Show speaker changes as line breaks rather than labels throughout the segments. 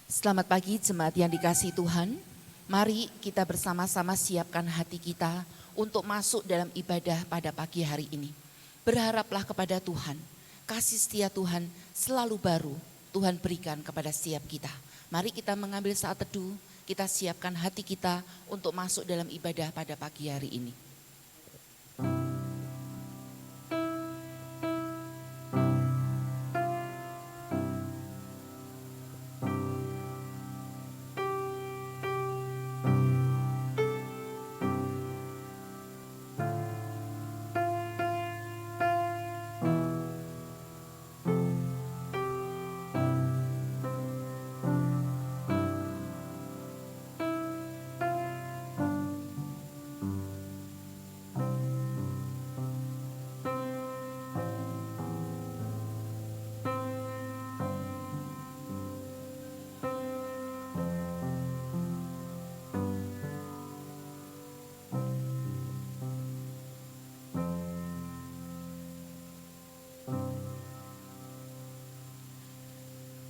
Selamat pagi jemaat yang dikasihi Tuhan. Mari kita bersama-sama siapkan hati kita untuk masuk dalam ibadah pada pagi hari ini. Berharaplah kepada Tuhan, kasih setia Tuhan selalu baru Tuhan berikan kepada setiap kita. Mari kita mengambil saat teduh, kita siapkan hati kita untuk masuk dalam ibadah pada pagi hari ini.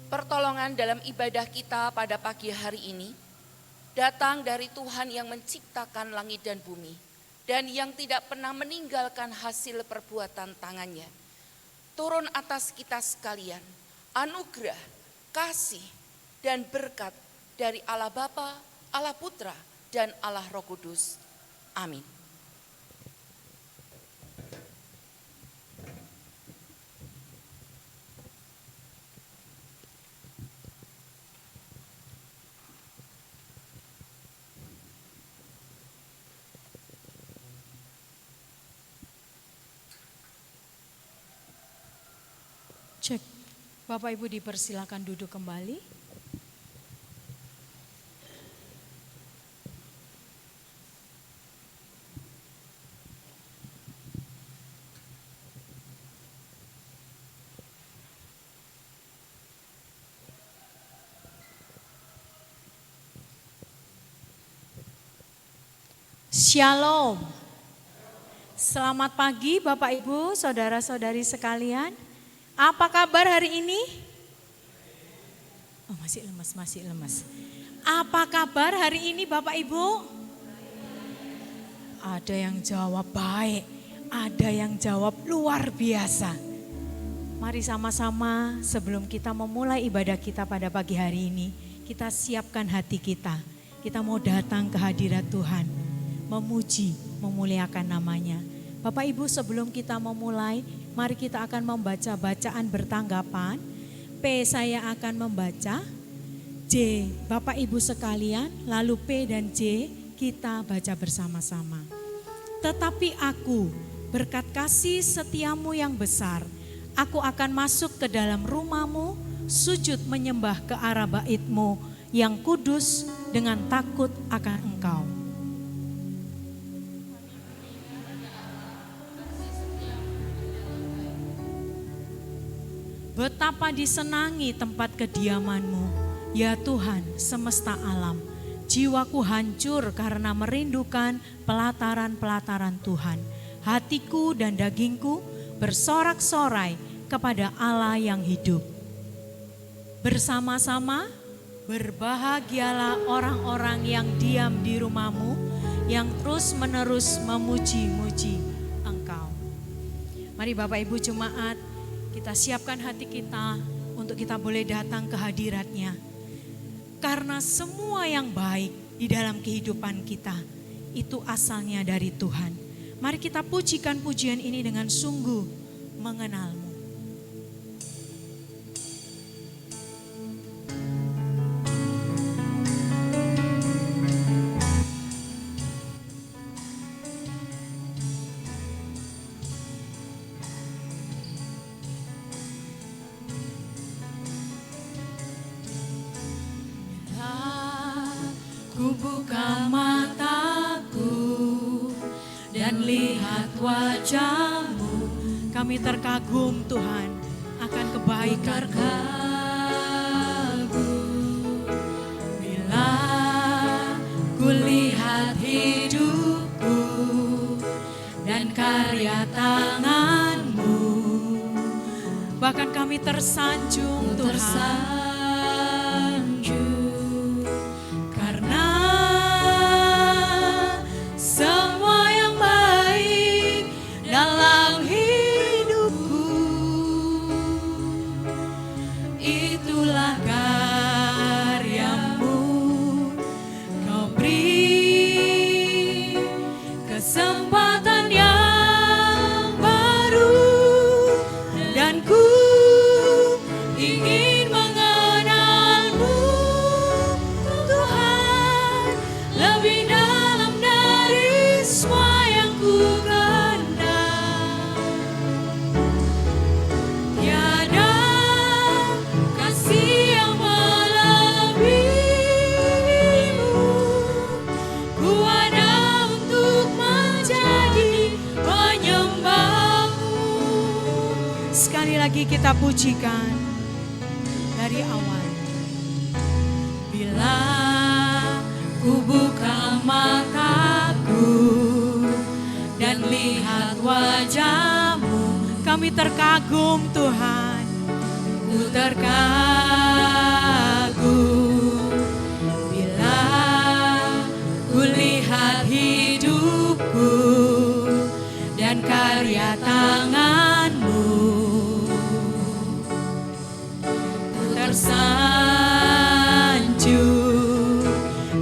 Pertolongan dalam ibadah kita pada pagi hari ini datang dari Tuhan yang menciptakan langit dan bumi dan yang tidak pernah meninggalkan hasil perbuatan tangannya. Turun atas kita sekalian anugerah, kasih dan berkat dari Allah Bapa, Allah Putra dan Allah Roh Kudus. Amin.
Cek, Bapak Ibu dipersilakan duduk kembali. Shalom. Selamat pagi Bapak Ibu, saudara-saudari sekalian. Apa kabar hari ini? Oh, masih lemas. Apa kabar hari ini Bapak Ibu? Ada yang jawab baik, ada yang jawab luar biasa. Mari sama-sama sebelum kita memulai ibadah kita pada pagi hari ini, kita siapkan hati kita. Kita mau datang ke hadirat Tuhan, memuji, memuliakan namanya. Bapak Ibu, sebelum kita memulai, mari kita akan membaca bacaan bertanggapan. P saya akan membaca, J Bapak Ibu sekalian, lalu P dan J kita baca bersama-sama. Tetapi aku, berkat kasih setiamu yang besar, aku akan masuk ke dalam rumahmu, sujud menyembah ke arah baitmu yang kudus dengan takut akan engkau. Betapa disenangi tempat kediaman-Mu, ya Tuhan semesta alam. Jiwaku hancur karena merindukan pelataran-pelataran Tuhan. Hatiku dan dagingku bersorak-sorai kepada Allah yang hidup. Bersama-sama berbahagialah orang-orang yang diam di rumah-Mu, yang terus-menerus memuji-muji Engkau. Mari Bapak Ibu jemaat, kita siapkan hati kita untuk kita boleh datang ke hadirat-Nya. Karena semua yang baik di dalam kehidupan kita itu asalnya dari Tuhan. Mari kita pujikan pujian ini dengan sungguh mengenal-Mu. Ku buka mataku dan lihat wajah-Mu, kami terkagum Tuhan akan kebaikan. Terkagum bila ku lihat hidupku dan karya tangan-Mu, bahkan kami tersanjung Tuhan. lagi kita pujikan dari awal. Bila ku buka mataku dan lihat wajah-Mu, kami terkagum Tuhan, ku terkagum. Bila ku lihat hidupku dan karya tangan-Mu, ku tersanjung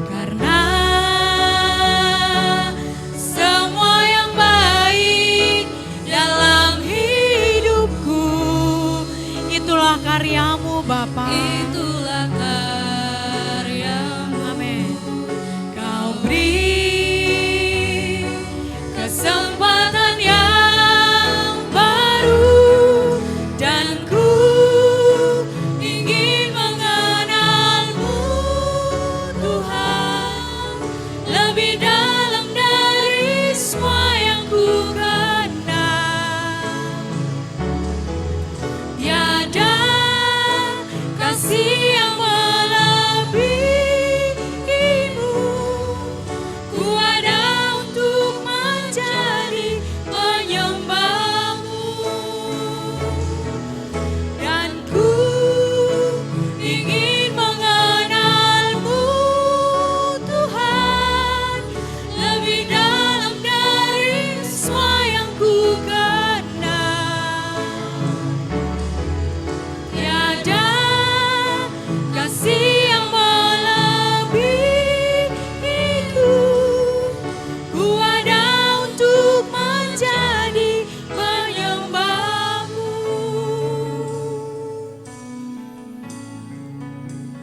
karena semua yang baik dalam hidupku. Itulah karya-Mu Bapa, itulah karya-Mu. Amin. Kau beri kesempatan yang baru dan ku ingin mengenal-Mu Tuhan lebih dalam dari semua yang ku kenal. Tiada kasih yang melebihi-Mu, ku ada untuk menjadi penyembah-Mu, dan ku ingin mengenal-Mu Tuhan lebih dalam dari semua yang ku kenal. Tiada kasih yang melebihi-Ku, ku ada untuk menjadi penyembah-Mu.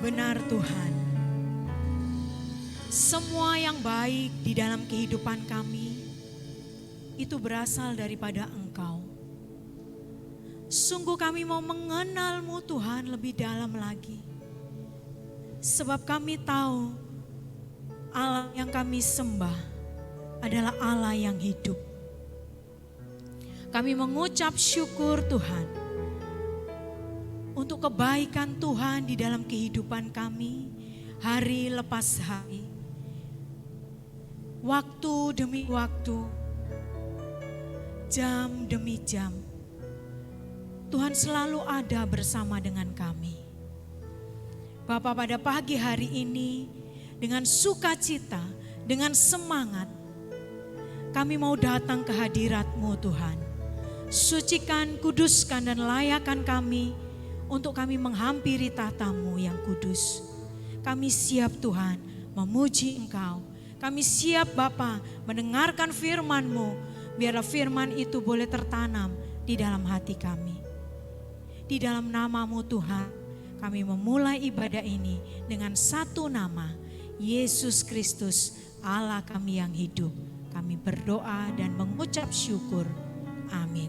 Benar Tuhan, semua yang baik di dalam kehidupan kami itu berasal daripada Engkau. Sungguh kami mau mengenal-Mu Tuhan lebih dalam lagi. Sebab kami tahu Allah yang kami sembah adalah Allah yang hidup. Kami mengucap syukur Tuhan untuk kebaikan Tuhan di dalam kehidupan kami hari lepas hari. Waktu demi waktu, jam demi jam, Tuhan selalu ada bersama dengan kami. Bapa, pada pagi hari ini dengan sukacita, dengan semangat, kami mau datang ke hadirat-Mu Tuhan. Sucikan, kuduskan dan layakkan kami untuk kami menghampiri tahta-Mu yang kudus. Kami siap Tuhan memuji Engkau. Kami siap Bapa mendengarkan firman-Mu. Biarlah firman itu boleh tertanam di dalam hati kami. Di dalam nama-Mu Tuhan, kami memulai ibadah ini dengan satu nama, Yesus Kristus, Allah kami yang hidup. Kami berdoa dan mengucap syukur. Amin.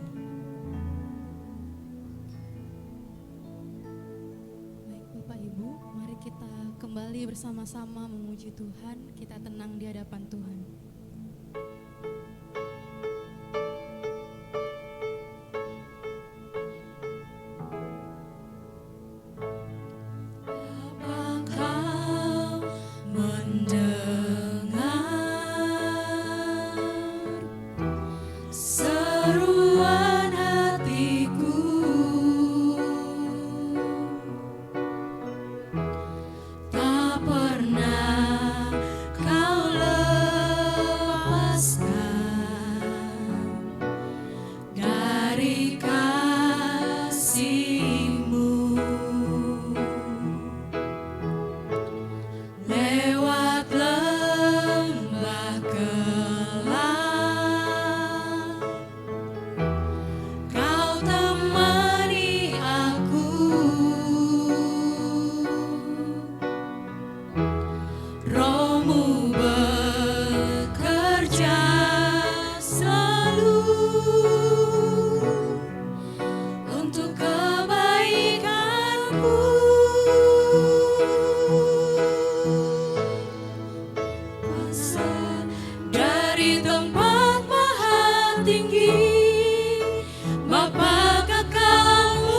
Baik Bapak Ibu, mari kita kembali bersama-sama memuji Tuhan. Kita tenang di hadapan Tuhan.
tinggi, Bapa kekal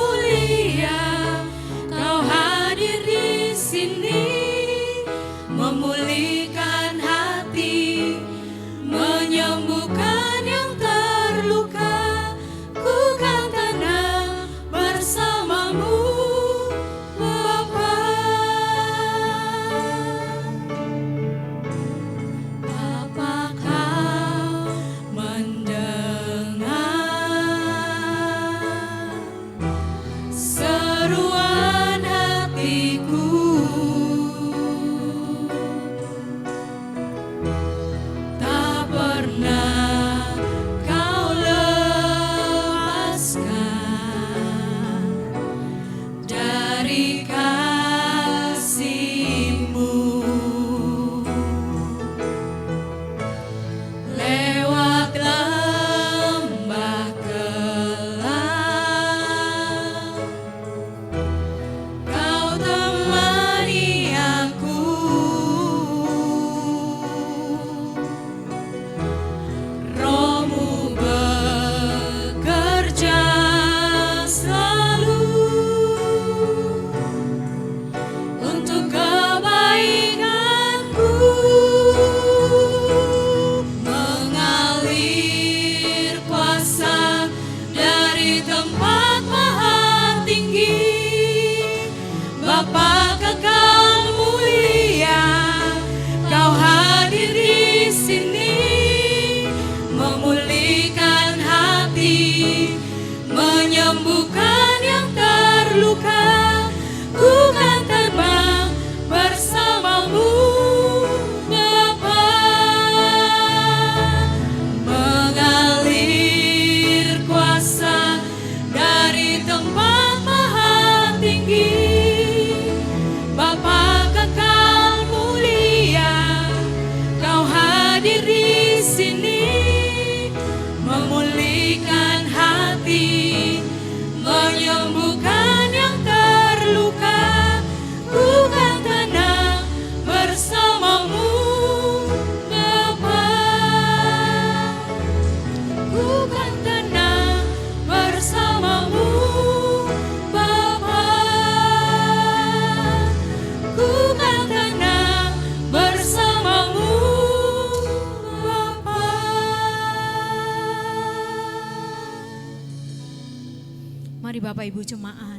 Mari Bapak Ibu jemaat,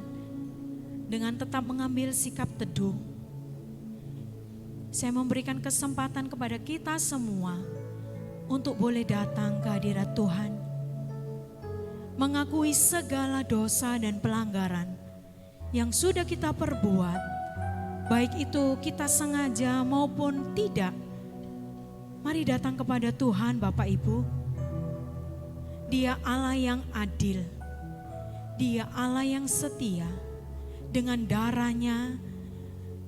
dengan tetap mengambil sikap teduh, saya memberikan kesempatan kepada kita semua untuk boleh datang ke hadirat Tuhan, mengakui segala dosa dan pelanggaran yang sudah kita perbuat, baik itu kita sengaja maupun tidak. Mari datang kepada Tuhan Bapak Ibu. Dia Allah yang adil, Dia Allah yang setia. Dengan darahnya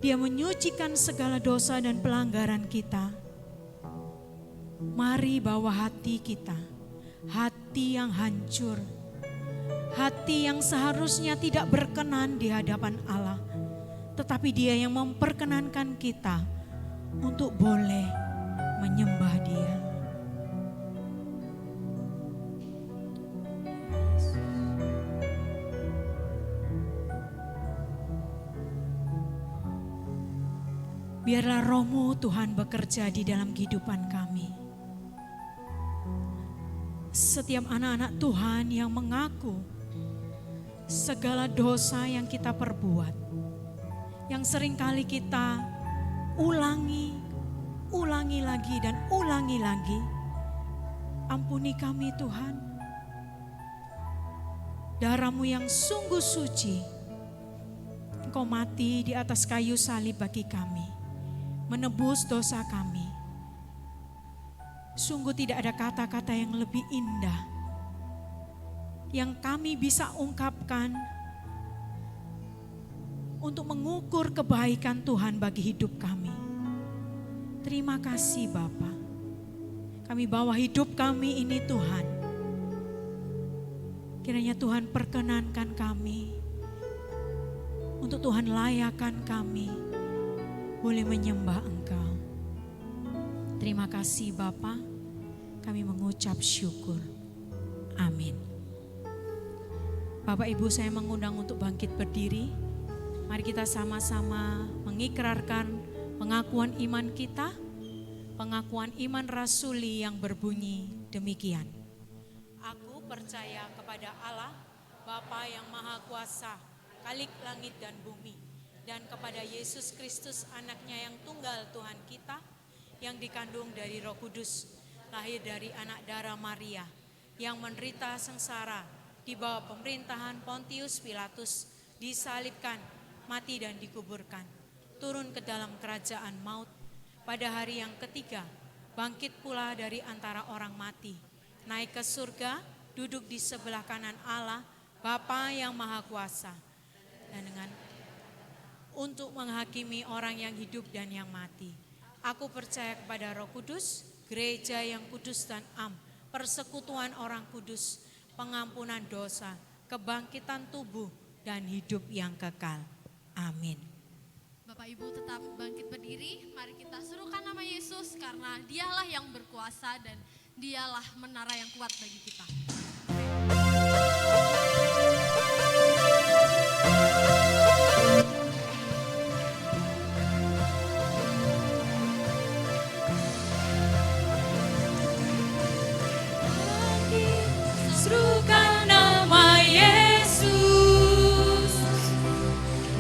Dia menyucikan segala dosa dan pelanggaran kita. Mari bawa hati kita, hati yang hancur, hati yang seharusnya tidak berkenan di hadapan Allah, tetapi Dia yang memperkenankan kita untuk boleh menyembah Dia. Biarlah Roh-Mu Tuhan bekerja di dalam kehidupan kami. Setiap anak-anak Tuhan yang mengaku segala dosa yang kita perbuat, yang seringkali kita ulangi lagi dan ulangi lagi. Ampuni kami Tuhan. Darah-Mu yang sungguh suci, Engkau mati di atas kayu salib bagi kami, menebus dosa kami. Sungguh tidak ada kata-kata yang lebih indah yang kami bisa ungkapkan untuk mengukur kebaikan Tuhan bagi hidup kami. Terima kasih Bapa. Kami bawa hidup kami ini Tuhan. Kiranya Tuhan perkenankan kami, untuk Tuhan layakkan kami boleh menyembah Engkau. Terima kasih Bapa, kami mengucap syukur. Amin. Bapak Ibu, saya mengundang untuk bangkit berdiri. Mari kita sama-sama mengikrarkan pengakuan iman kita, pengakuan iman rasuli yang berbunyi demikian. Aku percaya kepada Allah, Bapa yang Maha Kuasa, Khalik langit dan bumi, dan kepada Yesus Kristus anaknya yang tunggal Tuhan kita, yang dikandung dari Roh Kudus, lahir dari anak darah Maria, yang menderita sengsara di bawah pemerintahan Pontius Pilatus, disalibkan, mati dan dikuburkan, turun ke dalam kerajaan maut, pada hari yang ketiga bangkit pula dari antara orang mati, naik ke surga, duduk di sebelah kanan Allah Bapa yang Maha Kuasa, dan dengan untuk menghakimi orang yang hidup dan yang mati. Aku percaya kepada Roh Kudus, gereja yang kudus dan am, persekutuan orang kudus, pengampunan dosa, kebangkitan tubuh, dan hidup yang kekal. Amin.
Bapak Ibu tetap bangkit berdiri, mari kita serukan nama Yesus karena Dialah yang berkuasa dan Dialah menara yang kuat bagi kita.
Serukan nama Yesus,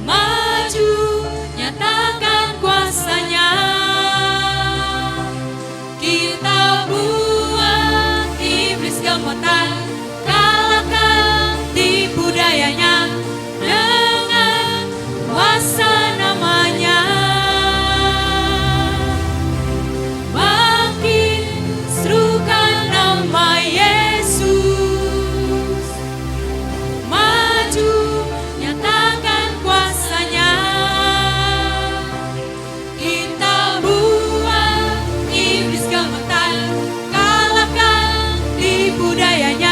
maju nyatakan kuasa-Nya. Kita buat iblis gemetar, kalahkan tipu dayanya dengan kuasa namanya. Bangkit, serukan nama Yesus, maju nyatakan kuasa-Nya. Kita buat iblis gemetar, kalahkan tipu dayanya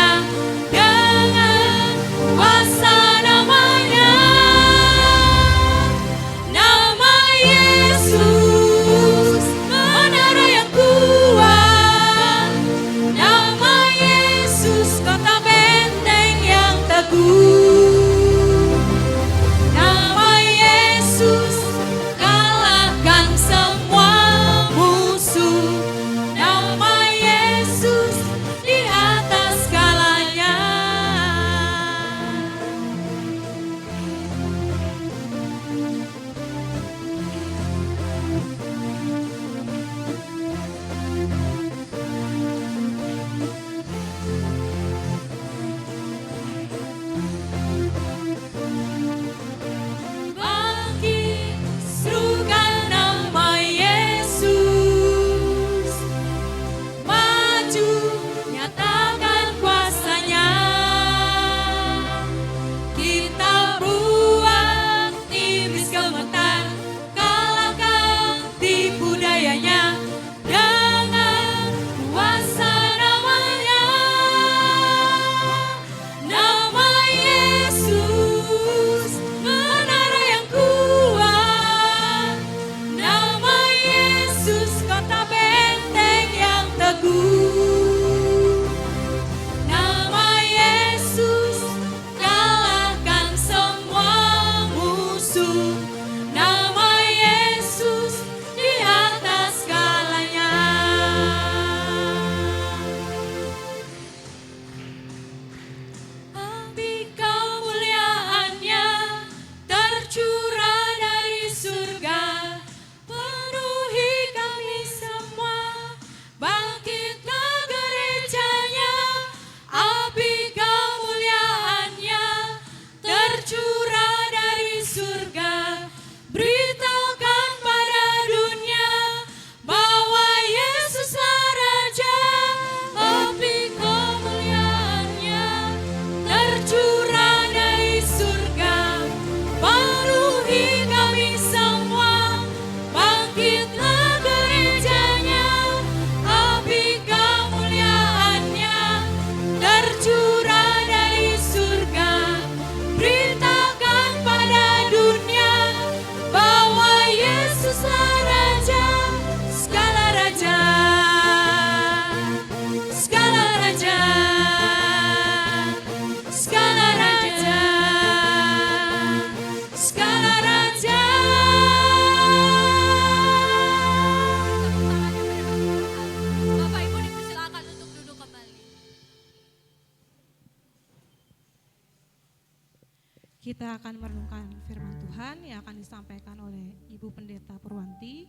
Kita akan merenungkan firman Tuhan yang akan disampaikan oleh Ibu Pendeta Purwanti.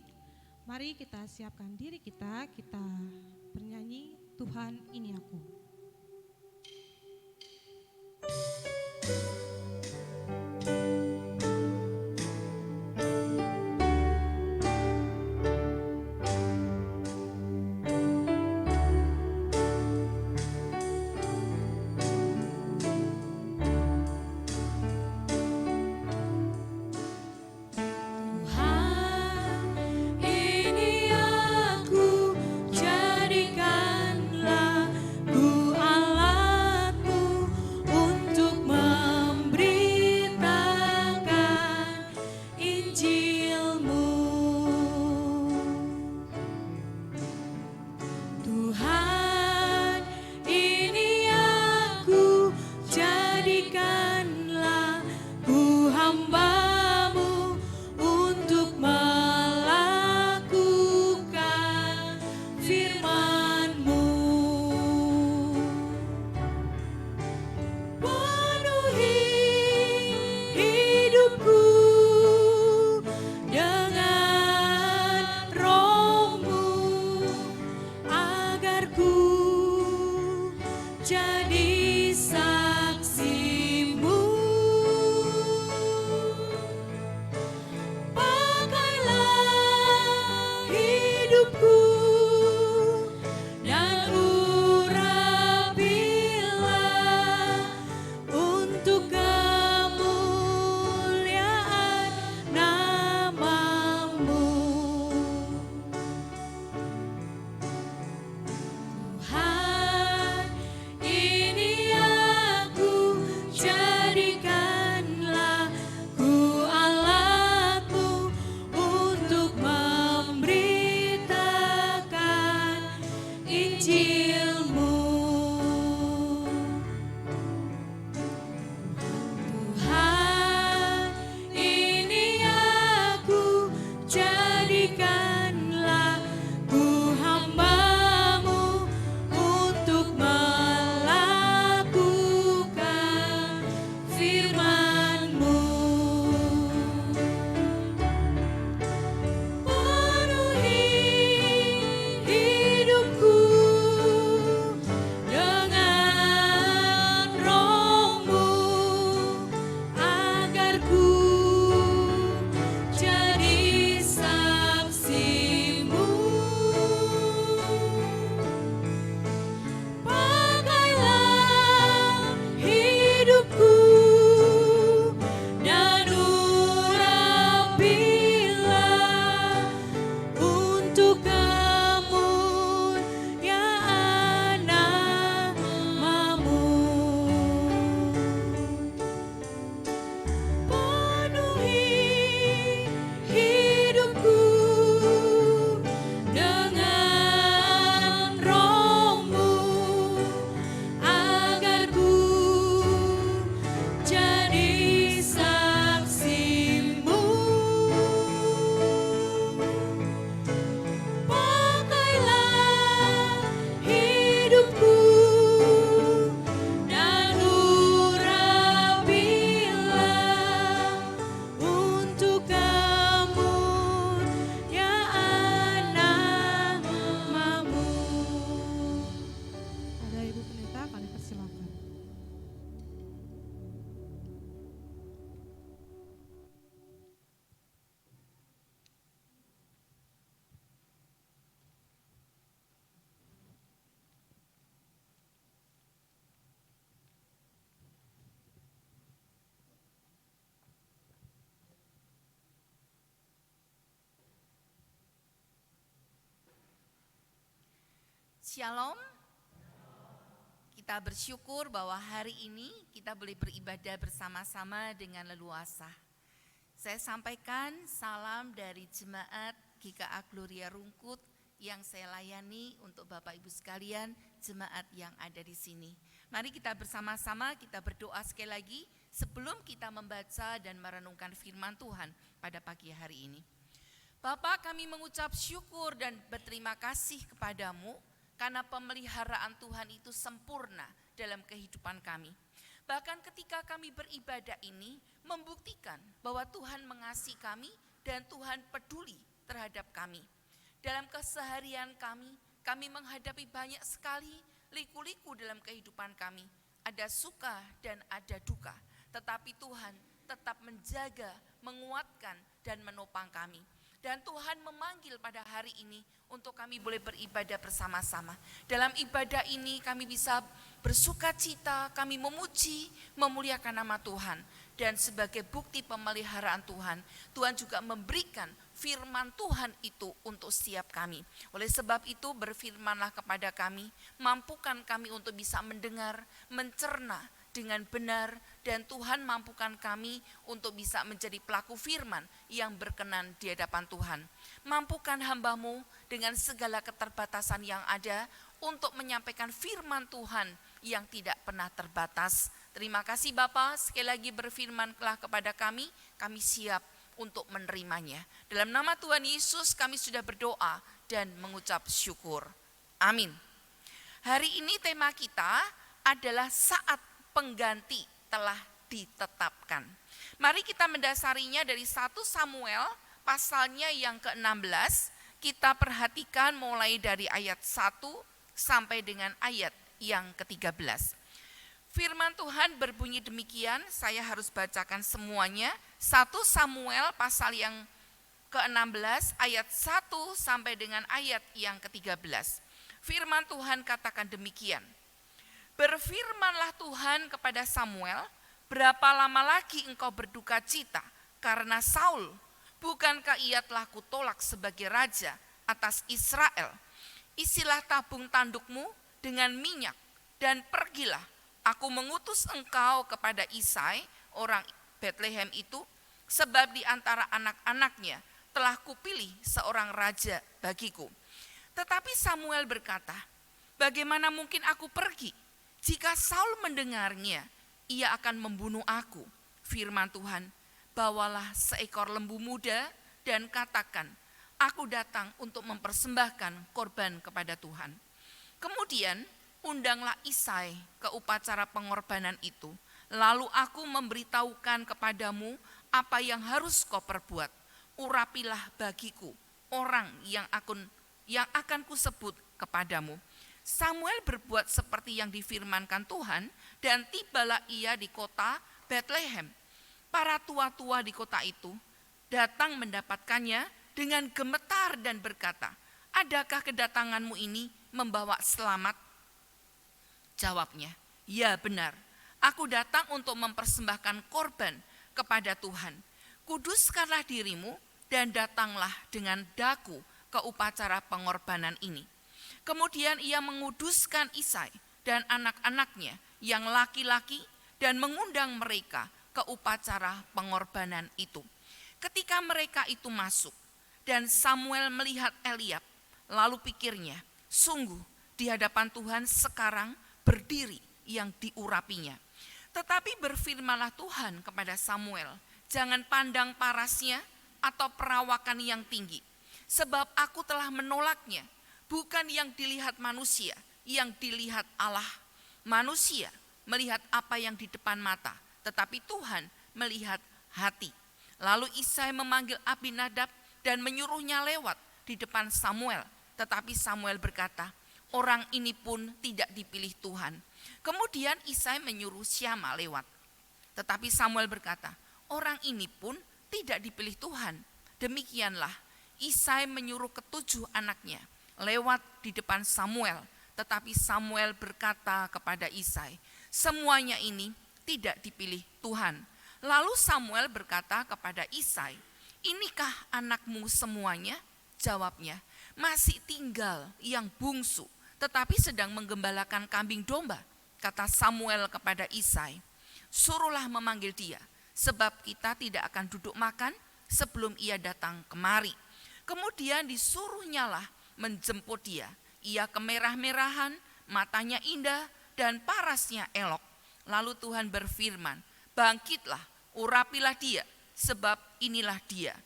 Mari kita siapkan diri kita bernyanyi Tuhan ini aku.
Shalom. Kita bersyukur bahwa hari ini kita boleh beribadah bersama-sama dengan leluasa. Saya sampaikan salam dari jemaat GKA Gloria Rungkut yang saya layani untuk Bapak Ibu sekalian, jemaat yang ada di sini. Mari kita bersama-sama kita berdoa sekali lagi sebelum kita membaca dan merenungkan firman Tuhan pada pagi hari ini. Bapa, kami mengucap syukur dan berterima kasih kepadamu karena pemeliharaan Tuhan itu sempurna dalam kehidupan kami. Bahkan ketika kami beribadah ini membuktikan bahwa Tuhan mengasihi kami dan Tuhan peduli terhadap kami. Dalam keseharian kami menghadapi banyak sekali liku-liku dalam kehidupan kami. Ada suka dan ada duka, tetapi Tuhan tetap menjaga, menguatkan, dan menopang kami. Dan Tuhan memanggil pada hari ini untuk kami boleh beribadah bersama-sama. Dalam ibadah ini kami bisa bersuka cita, kami memuji, memuliakan nama Tuhan. Dan sebagai bukti pemeliharaan Tuhan, Tuhan juga memberikan firman Tuhan itu untuk setiap kami. Oleh sebab itu berfirmanlah kepada kami, mampukan kami untuk bisa mendengar, mencerna dengan benar, dan Tuhan mampukan kami untuk bisa menjadi pelaku firman yang berkenan di hadapan Tuhan. Mampukan hamba-Mu dengan segala keterbatasan yang ada untuk menyampaikan firman Tuhan yang tidak pernah terbatas. Terima kasih Bapa, sekali lagi berfirmanlah kepada kami siap untuk menerimanya. Dalam nama Tuhan Yesus kami sudah berdoa dan mengucap syukur. Amin. Hari ini tema kita adalah saat pengganti telah ditetapkan. Mari kita mendasarinya dari 1 Samuel pasalnya yang ke-16. Kita perhatikan mulai dari ayat 1 sampai dengan ayat yang ke-13. Firman Tuhan berbunyi demikian, saya harus bacakan semuanya. 1 Samuel pasal yang ke-16 ayat 1 sampai dengan ayat yang ke-13. Firman Tuhan katakan demikian. Berfirmanlah Tuhan kepada Samuel, berapa lama lagi engkau berduka cita karena Saul? Bukankah ia telah kutolak sebagai raja atas Israel? Isilah tabung tandukmu dengan minyak dan pergilah. Aku mengutus engkau kepada Isai, orang Betlehem itu, sebab di antara anak-anaknya telah kupilih seorang raja bagiku. Tetapi Samuel berkata, bagaimana mungkin aku pergi? Jika Saul mendengarnya, ia akan membunuh aku. Firman Tuhan, bawalah seekor lembu muda dan katakan, aku datang untuk mempersembahkan korban kepada Tuhan. Kemudian undanglah Isai ke upacara pengorbanan itu. Lalu aku memberitahukan kepadamu apa yang harus kau perbuat. Urapilah bagiku orang yang akan kusebut kepadamu. Samuel berbuat seperti yang difirmankan Tuhan, dan tibalah ia di kota Betlehem. Para tua-tua di kota itu datang mendapatkannya dengan gemetar dan berkata, adakah kedatanganmu ini membawa selamat? Jawabnya, ya benar, aku datang untuk mempersembahkan korban kepada Tuhan. Kuduskanlah dirimu dan datanglah dengan daku ke upacara pengorbanan ini. Kemudian ia menguduskan Isai dan anak-anaknya yang laki-laki dan mengundang mereka ke upacara pengorbanan itu. Ketika mereka itu masuk dan Samuel melihat Eliab, lalu pikirnya, sungguh di hadapan Tuhan sekarang berdiri yang diurapinya. Tetapi berfirmanlah Tuhan kepada Samuel, jangan pandang parasnya atau perawakan yang tinggi, sebab aku telah menolaknya. Bukan yang dilihat manusia, yang dilihat Allah. Manusia melihat apa yang di depan mata, tetapi Tuhan melihat hati. Lalu Isai memanggil Abinadab dan menyuruhnya lewat di depan Samuel. Tetapi Samuel berkata, orang ini pun tidak dipilih Tuhan. Kemudian Isai menyuruh Syama lewat. Tetapi Samuel berkata, orang ini pun tidak dipilih Tuhan. Demikianlah Isai menyuruh ke-7 anaknya lewat di depan Samuel. Tetapi Samuel berkata kepada Isai, semuanya ini tidak dipilih Tuhan. Lalu Samuel berkata kepada Isai, inikah anakmu semuanya? Jawabnya, masih tinggal yang bungsu, tetapi sedang menggembalakan kambing domba. Kata Samuel kepada Isai, suruhlah memanggil dia, sebab kita tidak akan duduk makan sebelum ia datang kemari. Kemudian disuruhnyalah menjemput dia. Ia kemerah-merahan, matanya indah, dan parasnya elok. Lalu Tuhan berfirman, bangkitlah, urapilah dia, sebab inilah dia.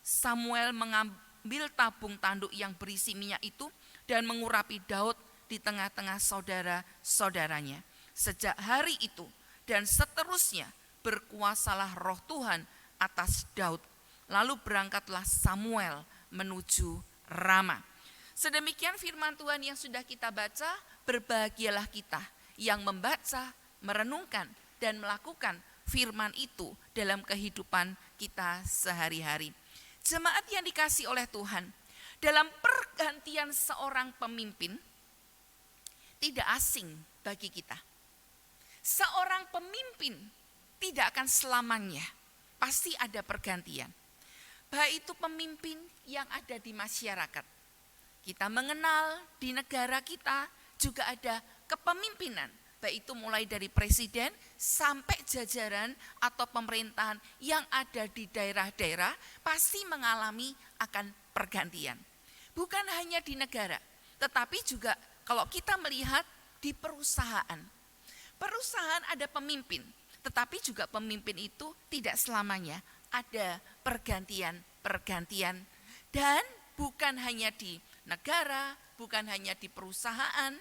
Samuel mengambil tabung tanduk yang berisi minyak itu dan mengurapi Daud di tengah-tengah saudara-saudaranya. Sejak hari itu dan seterusnya berkuasalah roh Tuhan atas Daud. Lalu berangkatlah Samuel menuju Rama. Sedemikian firman Tuhan yang sudah kita baca. Berbahagialah kita yang membaca, merenungkan, dan melakukan firman itu dalam kehidupan kita sehari-hari. Jemaat yang dikasihi oleh Tuhan, dalam pergantian seorang pemimpin tidak asing bagi kita. Seorang pemimpin tidak akan selamanya, pasti ada pergantian. Baik itu pemimpin yang ada di masyarakat. Kita mengenal di negara kita juga ada kepemimpinan, baik itu mulai dari presiden sampai jajaran atau pemerintahan yang ada di daerah-daerah pasti mengalami akan pergantian. Bukan hanya di negara, tetapi juga kalau kita melihat di perusahaan. Perusahaan ada pemimpin, tetapi juga pemimpin itu tidak selamanya, ada pergantian. Dan bukan hanya di negara, bukan hanya di perusahaan.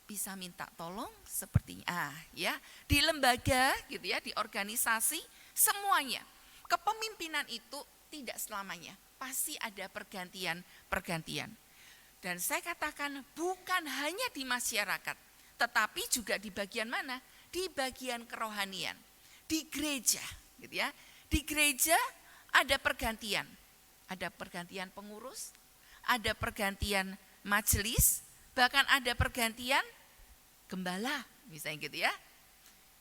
Bisa minta tolong sepertinya di lembaga gitu ya, di organisasi, semuanya. Kepemimpinan itu tidak selamanya, pasti ada pergantian. Dan saya katakan bukan hanya di masyarakat, tetapi juga di bagian mana? Di bagian kerohanian, di gereja gitu ya. Di gereja ada pergantian pengurus, ada pergantian majelis, bahkan ada pergantian gembala, misalnya gitu ya.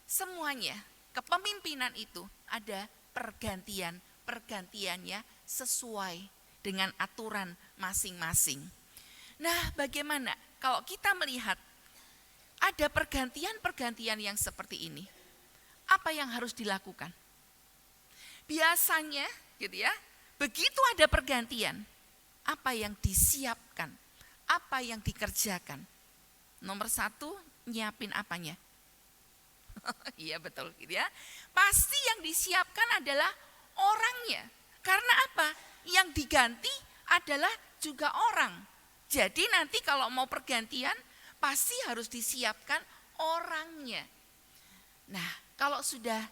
Semuanya, kepemimpinan itu ada pergantiannya sesuai dengan aturan masing-masing. Nah, bagaimana kalau kita melihat ada pergantian yang seperti ini? Apa yang harus dilakukan? Biasanya gitu ya, begitu ada pergantian, apa yang disiapkan? Apa yang dikerjakan? Nomor 1, nyiapin apanya? Iya betul gitu ya. Pasti yang disiapkan adalah orangnya. Karena apa? Yang diganti adalah juga orang. Jadi nanti kalau mau pergantian pasti harus disiapkan orangnya. Nah, kalau sudah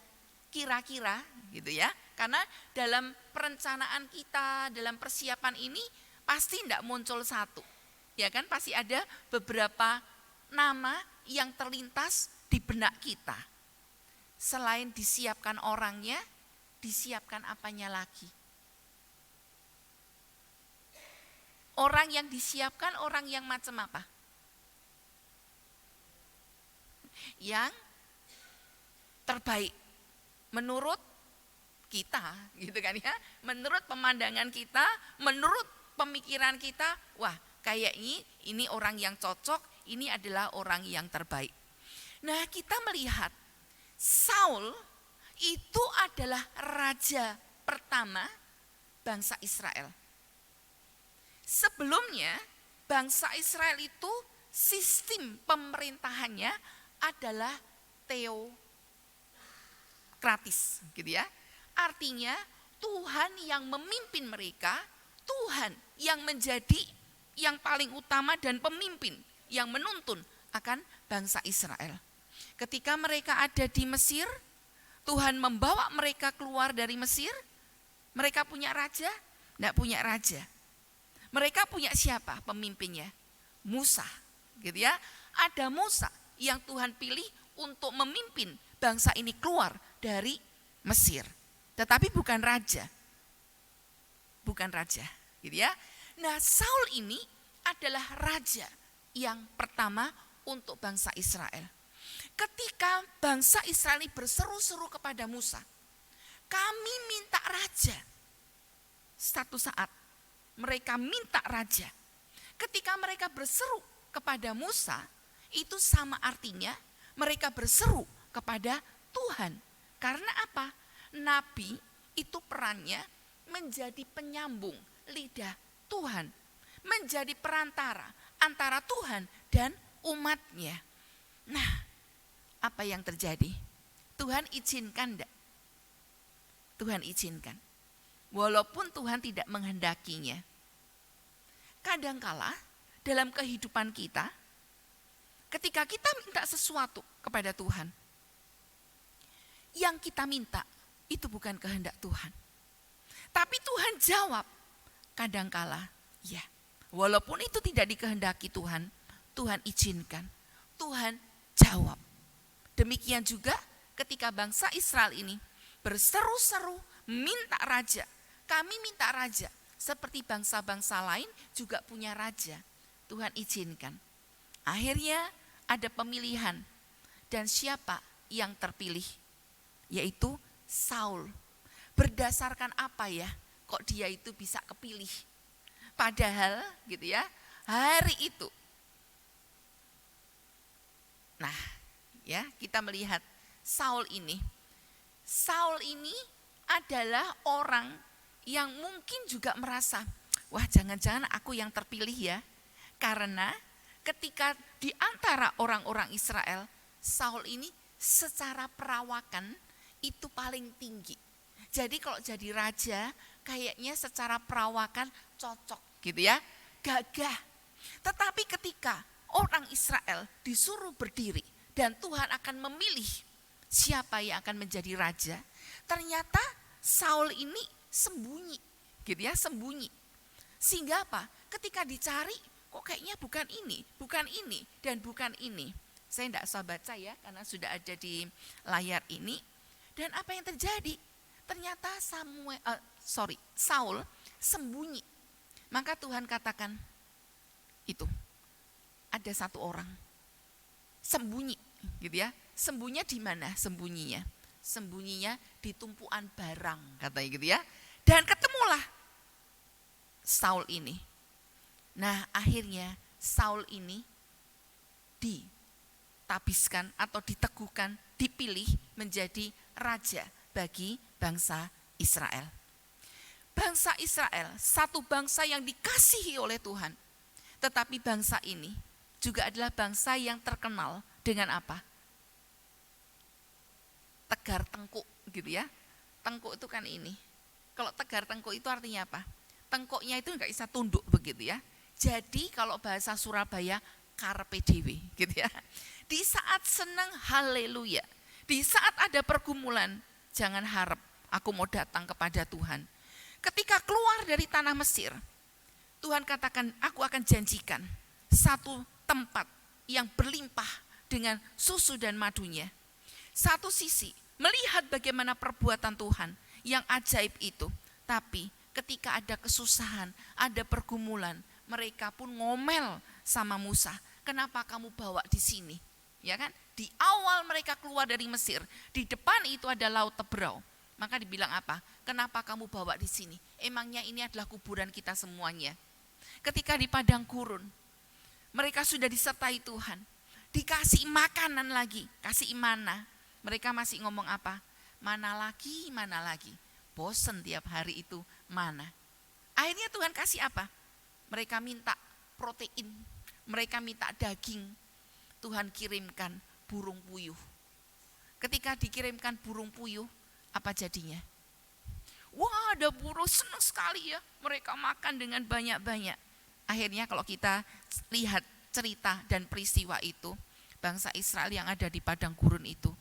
kira-kira gitu ya. Karena dalam perencanaan kita, dalam persiapan ini pasti tidak muncul satu. Ya kan, pasti ada beberapa nama yang terlintas di benak kita. Selain disiapkan orangnya, disiapkan apanya lagi? Orang yang disiapkan orang yang macam apa? Yang terbaik menurut kita, gitu kan ya. Menurut pemandangan kita, menurut pemikiran kita, wah kayaknya ini orang yang cocok, ini adalah orang yang terbaik. Nah, kita melihat Saul itu adalah raja pertama bangsa Israel. Sebelumnya bangsa Israel itu sistem pemerintahannya adalah teokratis, gitu ya. Artinya Tuhan yang memimpin mereka, Tuhan yang menjadi yang paling utama dan pemimpin yang menuntun akan bangsa Israel. Ketika mereka ada di Mesir, Tuhan membawa mereka keluar dari Mesir. Mereka punya raja? Tidak punya raja. Mereka punya siapa pemimpinnya? Musa, gitu ya. Ada Musa yang Tuhan pilih untuk memimpin bangsa ini keluar dari Mesir. Tetapi bukan raja. Bukan raja, gitu ya. Nah, Saul ini adalah raja yang pertama untuk bangsa Israel. Ketika bangsa Israel ini berseru-seru kepada Musa, kami minta raja. Satu saat mereka minta raja. Ketika mereka berseru kepada Musa, itu sama artinya mereka berseru kepada Tuhan. Karena apa? Nabi itu perannya menjadi penyambung lidah Tuhan. Menjadi perantara antara Tuhan dan umatnya. Nah, apa yang terjadi? Tuhan izinkan enggak? Tuhan izinkan. Walaupun Tuhan tidak menghendakinya. Kadangkala dalam kehidupan kita, ketika kita minta sesuatu kepada Tuhan, yang kita minta itu bukan kehendak Tuhan. Tapi Tuhan jawab, kadangkala ya. Walaupun itu tidak dikehendaki Tuhan, Tuhan izinkan, Tuhan jawab. Demikian juga ketika bangsa Israel ini berseru-seru minta raja. Kami minta raja, seperti bangsa-bangsa lain juga punya raja. Tuhan izinkan. Akhirnya ada pemilihan. Dan siapa yang terpilih? Yaitu Saul. Berdasarkan apa ya? Kok dia itu bisa kepilih? Padahal gitu ya, hari itu. Nah, ya, kita melihat Saul ini adalah orang yang mungkin juga merasa, wah jangan-jangan aku yang terpilih ya. Karena ketika di antara orang-orang Israel, Saul ini secara perawakan itu paling tinggi. Jadi kalau jadi raja, kayaknya secara perawakan cocok gitu ya, gagah. Tetapi ketika orang Israel disuruh berdiri dan Tuhan akan memilih siapa yang akan menjadi raja, ternyata Saul ini sembunyi, gitu ya, sembunyi. Sehingga apa? Ketika dicari, kok kayaknya bukan ini, dan bukan ini. Saya tidak usah baca ya, karena sudah ada di layar ini. Dan apa yang terjadi? Ternyata Saul sembunyi. Maka Tuhan katakan, itu ada satu orang sembunyi, gitu ya. Sembunyinya di mana? Sembunyinya di tumpuan barang, katanya gitu ya. Dan ketemulah Saul ini. Nah, akhirnya Saul ini ditabiskan atau diteguhkan, dipilih menjadi raja bagi bangsa Israel. Bangsa Israel, satu bangsa yang dikasihi oleh Tuhan. Tetapi bangsa ini juga adalah bangsa yang terkenal dengan apa? Tegar tengkuk gitu ya. Tengkuk itu kan ini. Kalau tegar tengkuk itu artinya apa? Tengkuknya itu enggak bisa tunduk begitu ya. Jadi kalau bahasa Surabaya karpe dewe gitu ya. Di saat senang haleluya. Di saat ada pergumulan, jangan harap aku mau datang kepada Tuhan. Ketika keluar dari tanah Mesir, Tuhan katakan, aku akan janjikan satu tempat yang berlimpah dengan susu dan madunya. Satu sisi, melihat bagaimana perbuatan Tuhan yang ajaib itu. Tapi ketika ada kesusahan, ada pergumulan, mereka pun ngomel sama Musa. Kenapa kamu bawa di sini? Ya kan? Di awal mereka keluar dari Mesir, di depan itu ada laut Tebrau. Maka dibilang apa? Kenapa kamu bawa di sini? Emangnya ini adalah kuburan kita semuanya. Ketika di padang gurun, mereka sudah disertai Tuhan. Dikasih makanan lagi, kasih mana. Mereka masih ngomong apa? Mana lagi. Bosen tiap hari itu mana. Akhirnya Tuhan kasih apa? Mereka minta protein, mereka minta daging. Tuhan kirimkan burung puyuh. Ketika dikirimkan burung puyuh, apa jadinya? Wah, ada burung, senang sekali ya. Mereka makan dengan banyak-banyak. Akhirnya kalau kita lihat cerita dan peristiwa itu, bangsa Israel yang ada di padang gurun itu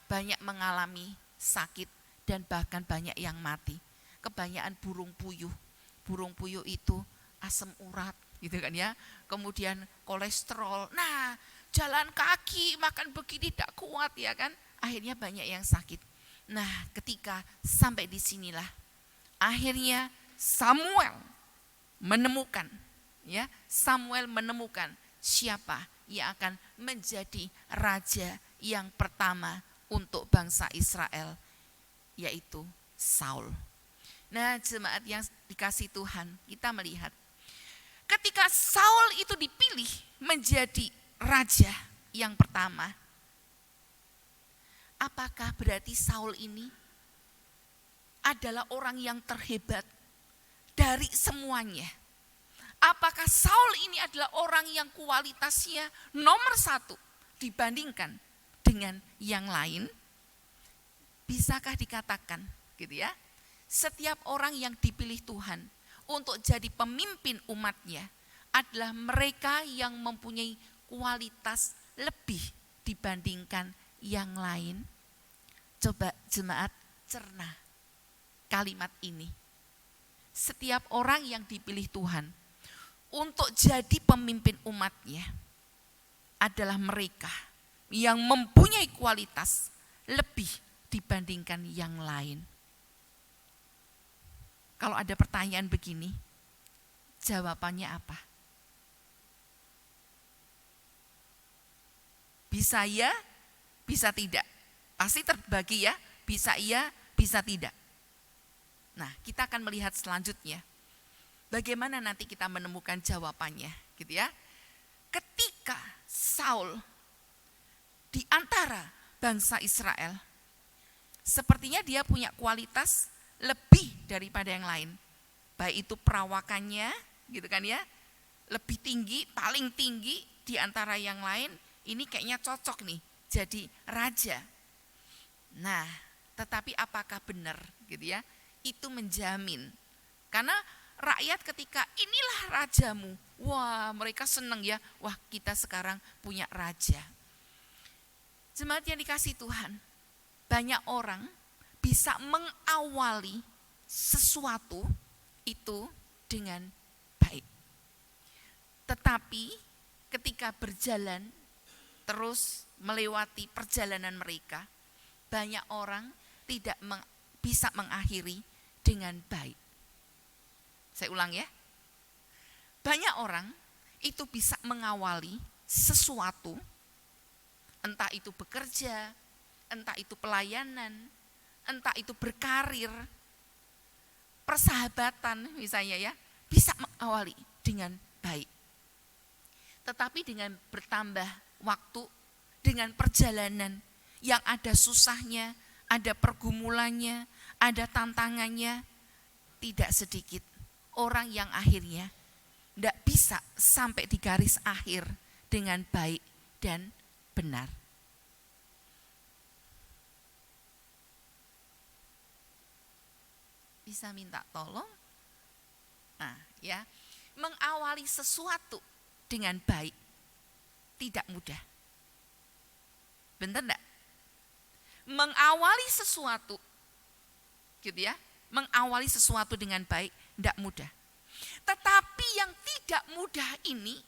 banyak mengalami sakit dan bahkan banyak yang mati. Kebanyakan burung puyuh. Burung puyuh itu asam urat gitu kan ya. Kemudian kolesterol. Nah, jalan kaki makan begini tidak kuat ya kan. Akhirnya banyak yang sakit. Nah, ketika sampai di sinilah akhirnya Samuel menemukan siapa yang akan menjadi raja yang pertama untuk bangsa Israel, yaitu Saul. Nah, jemaat yang dikasih Tuhan, kita melihat ketika Saul itu dipilih menjadi raja yang pertama, apakah berarti Saul ini adalah orang yang terhebat dari semuanya? Apakah Saul ini adalah orang yang kualitasnya nomor satu dibandingkan dengan yang lain? Bisakah dikatakan gitu ya? Setiap orang yang dipilih Tuhan untuk jadi pemimpin umatnya adalah mereka yang mempunyai kualitas lebih dibandingkan yang lain? Coba jemaat cerna kalimat ini. Setiap orang yang dipilih Tuhan untuk jadi pemimpin umatnya adalah mereka yang mempunyai kualitas lebih dibandingkan yang lain. Kalau ada pertanyaan begini, jawabannya apa? Bisa ya, bisa tidak. Pasti terbagi ya, bisa iya, bisa tidak. Nah, kita akan melihat selanjutnya. Bagaimana nanti kita menemukan jawabannya, gitu ya. Ketika Saul di antara bangsa Israel, sepertinya dia punya kualitas lebih daripada yang lain. Baik itu perawakannya, gitu kan ya, lebih tinggi, paling tinggi di antara yang lain, ini kayaknya cocok nih jadi raja. Nah, tetapi apakah benar gitu ya? Itu menjamin. Karena rakyat ketika inilah rajamu, wah mereka senang ya, wah kita sekarang punya raja. Jemaat yang dikasihi Tuhan, banyak orang bisa mengawali sesuatu itu dengan baik. Tetapi ketika berjalan terus melewati perjalanan mereka, banyak orang tidak bisa mengakhiri dengan baik. Saya ulang ya. Banyak orang itu bisa mengawali sesuatu, entah itu bekerja, entah itu pelayanan, entah itu berkarir, persahabatan misalnya ya, bisa mengawali dengan baik. Tetapi dengan bertambah waktu, dengan perjalanan yang ada susahnya, ada pergumulannya, ada tantangannya, tidak sedikit orang yang akhirnya tidak bisa sampai di garis akhir dengan baik dan benar. Bisa minta tolong? Nah, ya, mengawali sesuatu dengan baik tidak mudah. Benar enggak? Mengawali sesuatu, gitu ya, mengawali sesuatu dengan baik tidak mudah. Tetapi yang tidak mudah ini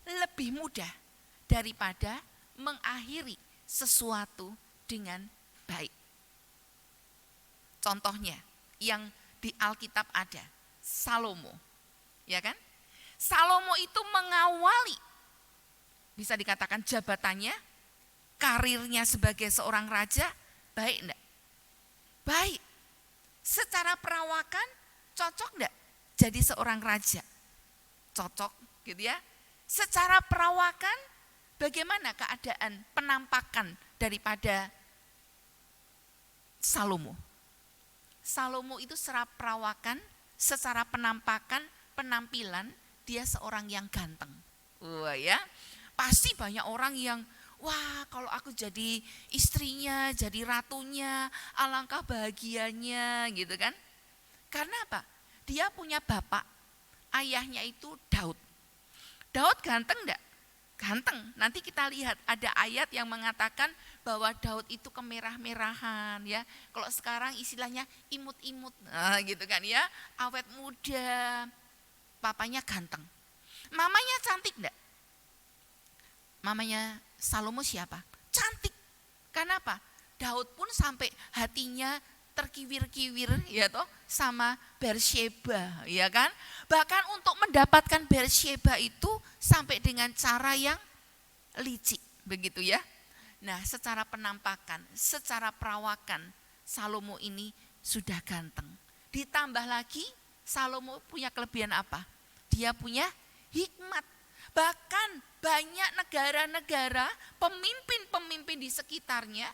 lebih mudah daripada mengakhiri sesuatu dengan baik. Contohnya yang di Alkitab ada, Salomo, ya kan? Salomo itu mengawali, bisa dikatakan jabatannya, karirnya sebagai seorang raja, baik enggak? Baik. Secara perawakan cocok enggak jadi seorang raja? Cocok gitu ya. Secara perawakan bagaimana keadaan penampakan daripada Salomo? Salomo itu secara perawakan, secara penampakan, penampilan dia seorang yang ganteng. Wah ya, pasti banyak orang yang wah kalau aku jadi istrinya, jadi ratunya, alangkah bahagianya gitu kan. Karena apa? Dia punya bapak, ayahnya itu Daud. Daud ganteng enggak? Ganteng. Nanti kita lihat ada ayat yang mengatakan bahwa Daud itu kemerah-merahan ya. Kalau sekarang istilahnya imut-imut nah, gitu kan ya. Awet muda, papanya ganteng. Mamanya cantik enggak? Mamanya Salomo siapa? Cantik. Kenapa? Daud pun sampai hatinya terkiwir-kiwir ya toh sama Bersyeba ya kan. Bahkan untuk mendapatkan Bersyeba itu sampai dengan cara yang licik begitu ya. Nah, secara penampakan, secara perawakan Salomo ini sudah ganteng. Ditambah lagi Salomo punya kelebihan apa? Dia punya hikmat. Bahkan banyak negara-negara, pemimpin-pemimpin di sekitarnya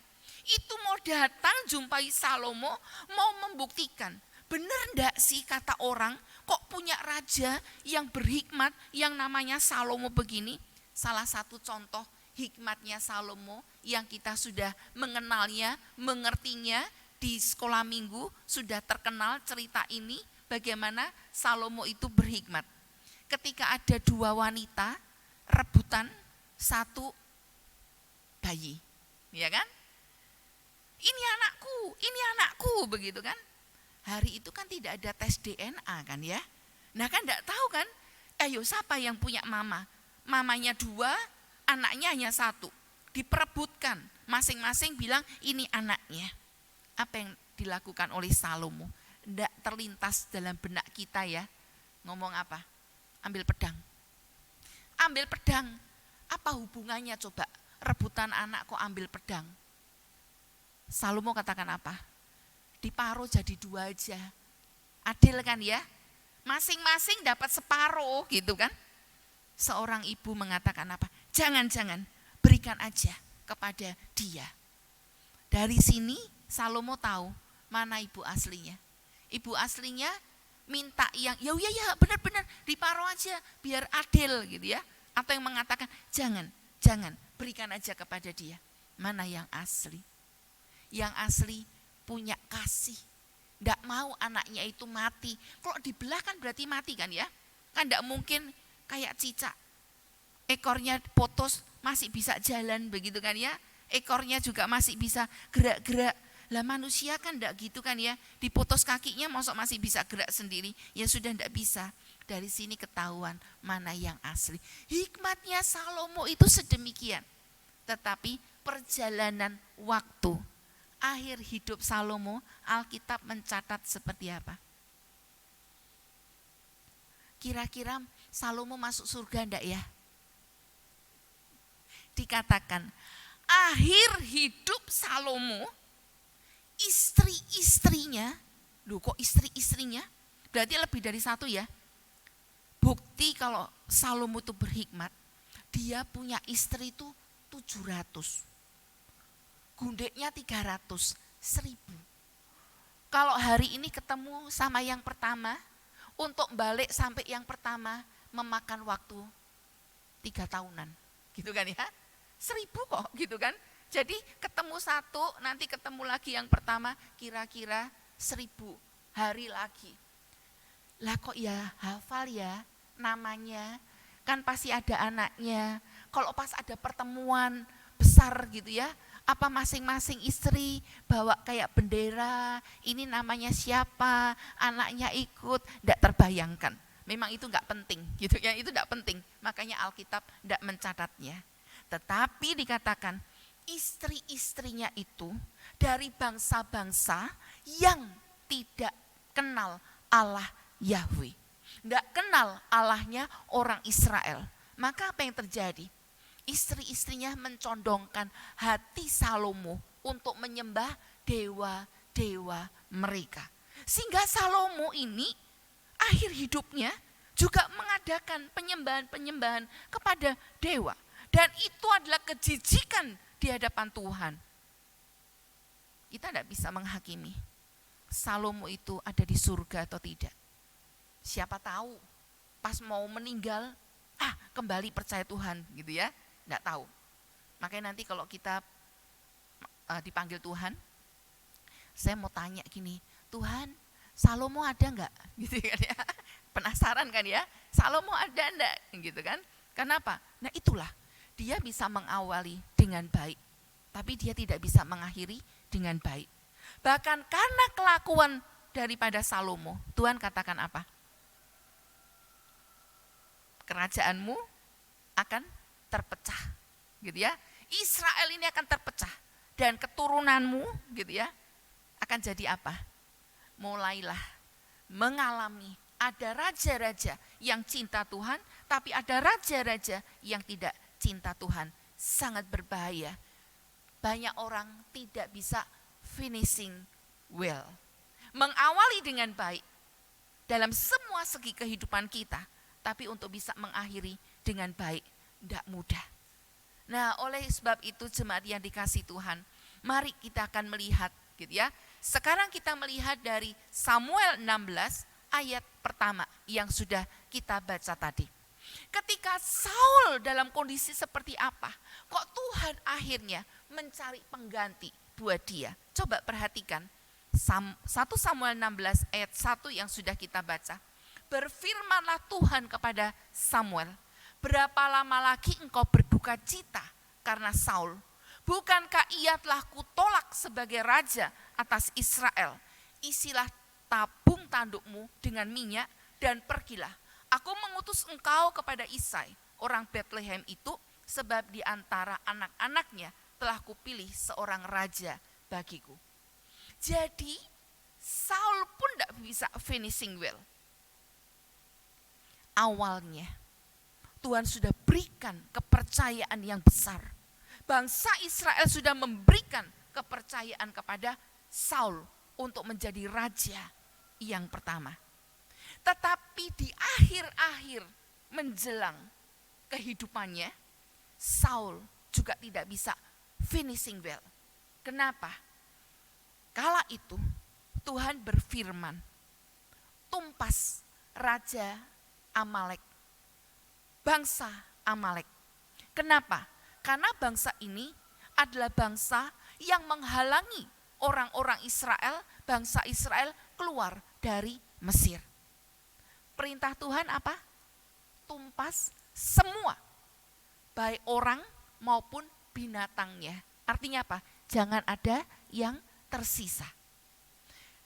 itu mau datang jumpai Salomo, mau membuktikan. Benar enggak sih kata orang, kok punya raja yang berhikmat yang namanya Salomo begini? Salah satu contoh hikmatnya Salomo yang kita sudah mengenalnya, mengertinya di sekolah minggu, sudah terkenal cerita ini bagaimana Salomo itu berhikmat. Ketika ada dua wanita rebutan, satu bayi, ya kan? Ini anakku, begitu kan? Hari itu kan tidak ada tes DNA kan ya? Nah kan enggak tahu kan? Ayo siapa yang punya mama? Mamanya 2, anaknya hanya 1. Diperebutkan, masing-masing bilang ini anaknya. Apa yang dilakukan oleh Salomo? Enggak terlintas dalam benak kita ya. Ngomong apa? Ambil pedang. Ambil pedang. Apa hubungannya coba? Rebutan anak kok ambil pedang? Salomo katakan apa? Diparuh jadi 2 aja. Adil kan ya? Masing-masing dapat separuh gitu kan? Seorang ibu mengatakan apa? Jangan, berikan aja kepada dia. Dari sini Salomo tahu mana ibu aslinya. Ibu aslinya minta yang ya benar-benar diparuh aja biar adil gitu ya. Atau yang mengatakan jangan, berikan aja kepada dia. Mana yang asli? Yang asli punya kasih. Tidak mau anaknya itu mati. Kalau dibelah kan berarti mati kan ya. Kan tidak mungkin kayak cicak. Ekornya putus masih bisa jalan begitu kan ya. Ekornya juga masih bisa gerak-gerak. Lah manusia kan tidak gitu kan ya. Diputus kakinya masih bisa gerak sendiri. Ya sudah tidak bisa. Dari sini ketahuan mana yang asli. Hikmatnya Salomo itu sedemikian. Tetapi perjalanan waktu, akhir hidup Salomo, Alkitab mencatat seperti apa? Kira-kira Salomo masuk surga enggak ya? Dikatakan, akhir hidup Salomo, istri-istrinya, loh kok istri-istrinya? Berarti lebih dari 1 ya? Bukti kalau Salomo itu berhikmat, dia punya istri itu 700. Gundeknya 300, 1000. Kalau hari ini ketemu sama yang pertama, untuk balik sampai yang pertama memakan waktu 3 tahunan. Gitu kan ya? 1000 kok gitu kan. Jadi ketemu 1, nanti ketemu lagi yang pertama kira-kira 1000 hari lagi. Lah kok ya hafal ya namanya, kan pasti ada anaknya. Kalau pas ada pertemuan besar gitu ya, apa masing-masing istri bawa kayak bendera, ini namanya siapa, anaknya ikut, tidak terbayangkan. Memang itu enggak penting gitu ya, itu enggak penting. Makanya Alkitab tidak mencatatnya. Tetapi dikatakan istri-istrinya itu dari bangsa-bangsa yang tidak kenal Allah Yahweh. Tidak kenal Allahnya orang Israel. Maka apa yang terjadi? Istri-istrinya mencondongkan hati Salomo untuk menyembah dewa-dewa mereka. Sehingga Salomo ini akhir hidupnya juga mengadakan penyembahan-penyembahan kepada dewa. Dan itu adalah kejijikan di hadapan Tuhan. Kita tidak bisa menghakimi Salomo itu ada di surga atau tidak. Siapa tahu pas mau meninggal, kembali percaya Tuhan gitu ya. Tidak tahu. Makanya nanti kalau kita dipanggil Tuhan, saya mau tanya gini, Tuhan, Salomo ada enggak? Gitu kan ya. Penasaran kan ya? Salomo ada enggak? Gitu kan? Kenapa? Nah itulah, dia bisa mengawali dengan baik, tapi dia tidak bisa mengakhiri dengan baik. Bahkan karena kelakuan daripada Salomo, Tuhan katakan apa? Kerajaanmu akan terpecah, gitu ya. Israel ini akan terpecah dan keturunanmu, gitu ya, akan jadi apa? Mulailah mengalami ada raja-raja yang cinta Tuhan, tapi ada raja-raja yang tidak cinta Tuhan. Sangat berbahaya. Banyak orang tidak bisa finishing well. Mengawali dengan baik dalam semua segi kehidupan kita, tapi untuk bisa mengakhiri dengan baik tidak mudah. Nah, oleh sebab itu jemaat yang dikasihi Tuhan, mari kita akan melihat gitu ya. Sekarang kita melihat dari Samuel 16 ayat pertama yang sudah kita baca tadi. Ketika Saul dalam kondisi seperti apa, kok Tuhan akhirnya mencari pengganti buat dia. Coba perhatikan 1 Samuel 16 ayat 1 yang sudah kita baca. Berfirmanlah Tuhan kepada Samuel, berapa lama lagi engkau berduka cita karena Saul? Bukankah ia telah kutolak sebagai raja atas Israel? Isilah tabung tandukmu dengan minyak dan pergilah. Aku mengutus engkau kepada Isai, orang Bethlehem itu, sebab di antara anak-anaknya telah kupilih seorang raja bagiku. Jadi Saul pun tidak bisa finishing well. Awalnya Tuhan sudah berikan kepercayaan yang besar. Bangsa Israel sudah memberikan kepercayaan kepada Saul untuk menjadi raja yang pertama. Tetapi di akhir-akhir menjelang kehidupannya, Saul juga tidak bisa finishing well. Kenapa? Kala itu Tuhan berfirman, tumpas raja Amalek, bangsa Amalek. Kenapa? Karena bangsa ini adalah bangsa yang menghalangi orang-orang Israel, bangsa Israel keluar dari Mesir. Perintah Tuhan apa? Tumpas semua, baik orang maupun binatangnya. Artinya apa? Jangan ada yang tersisa.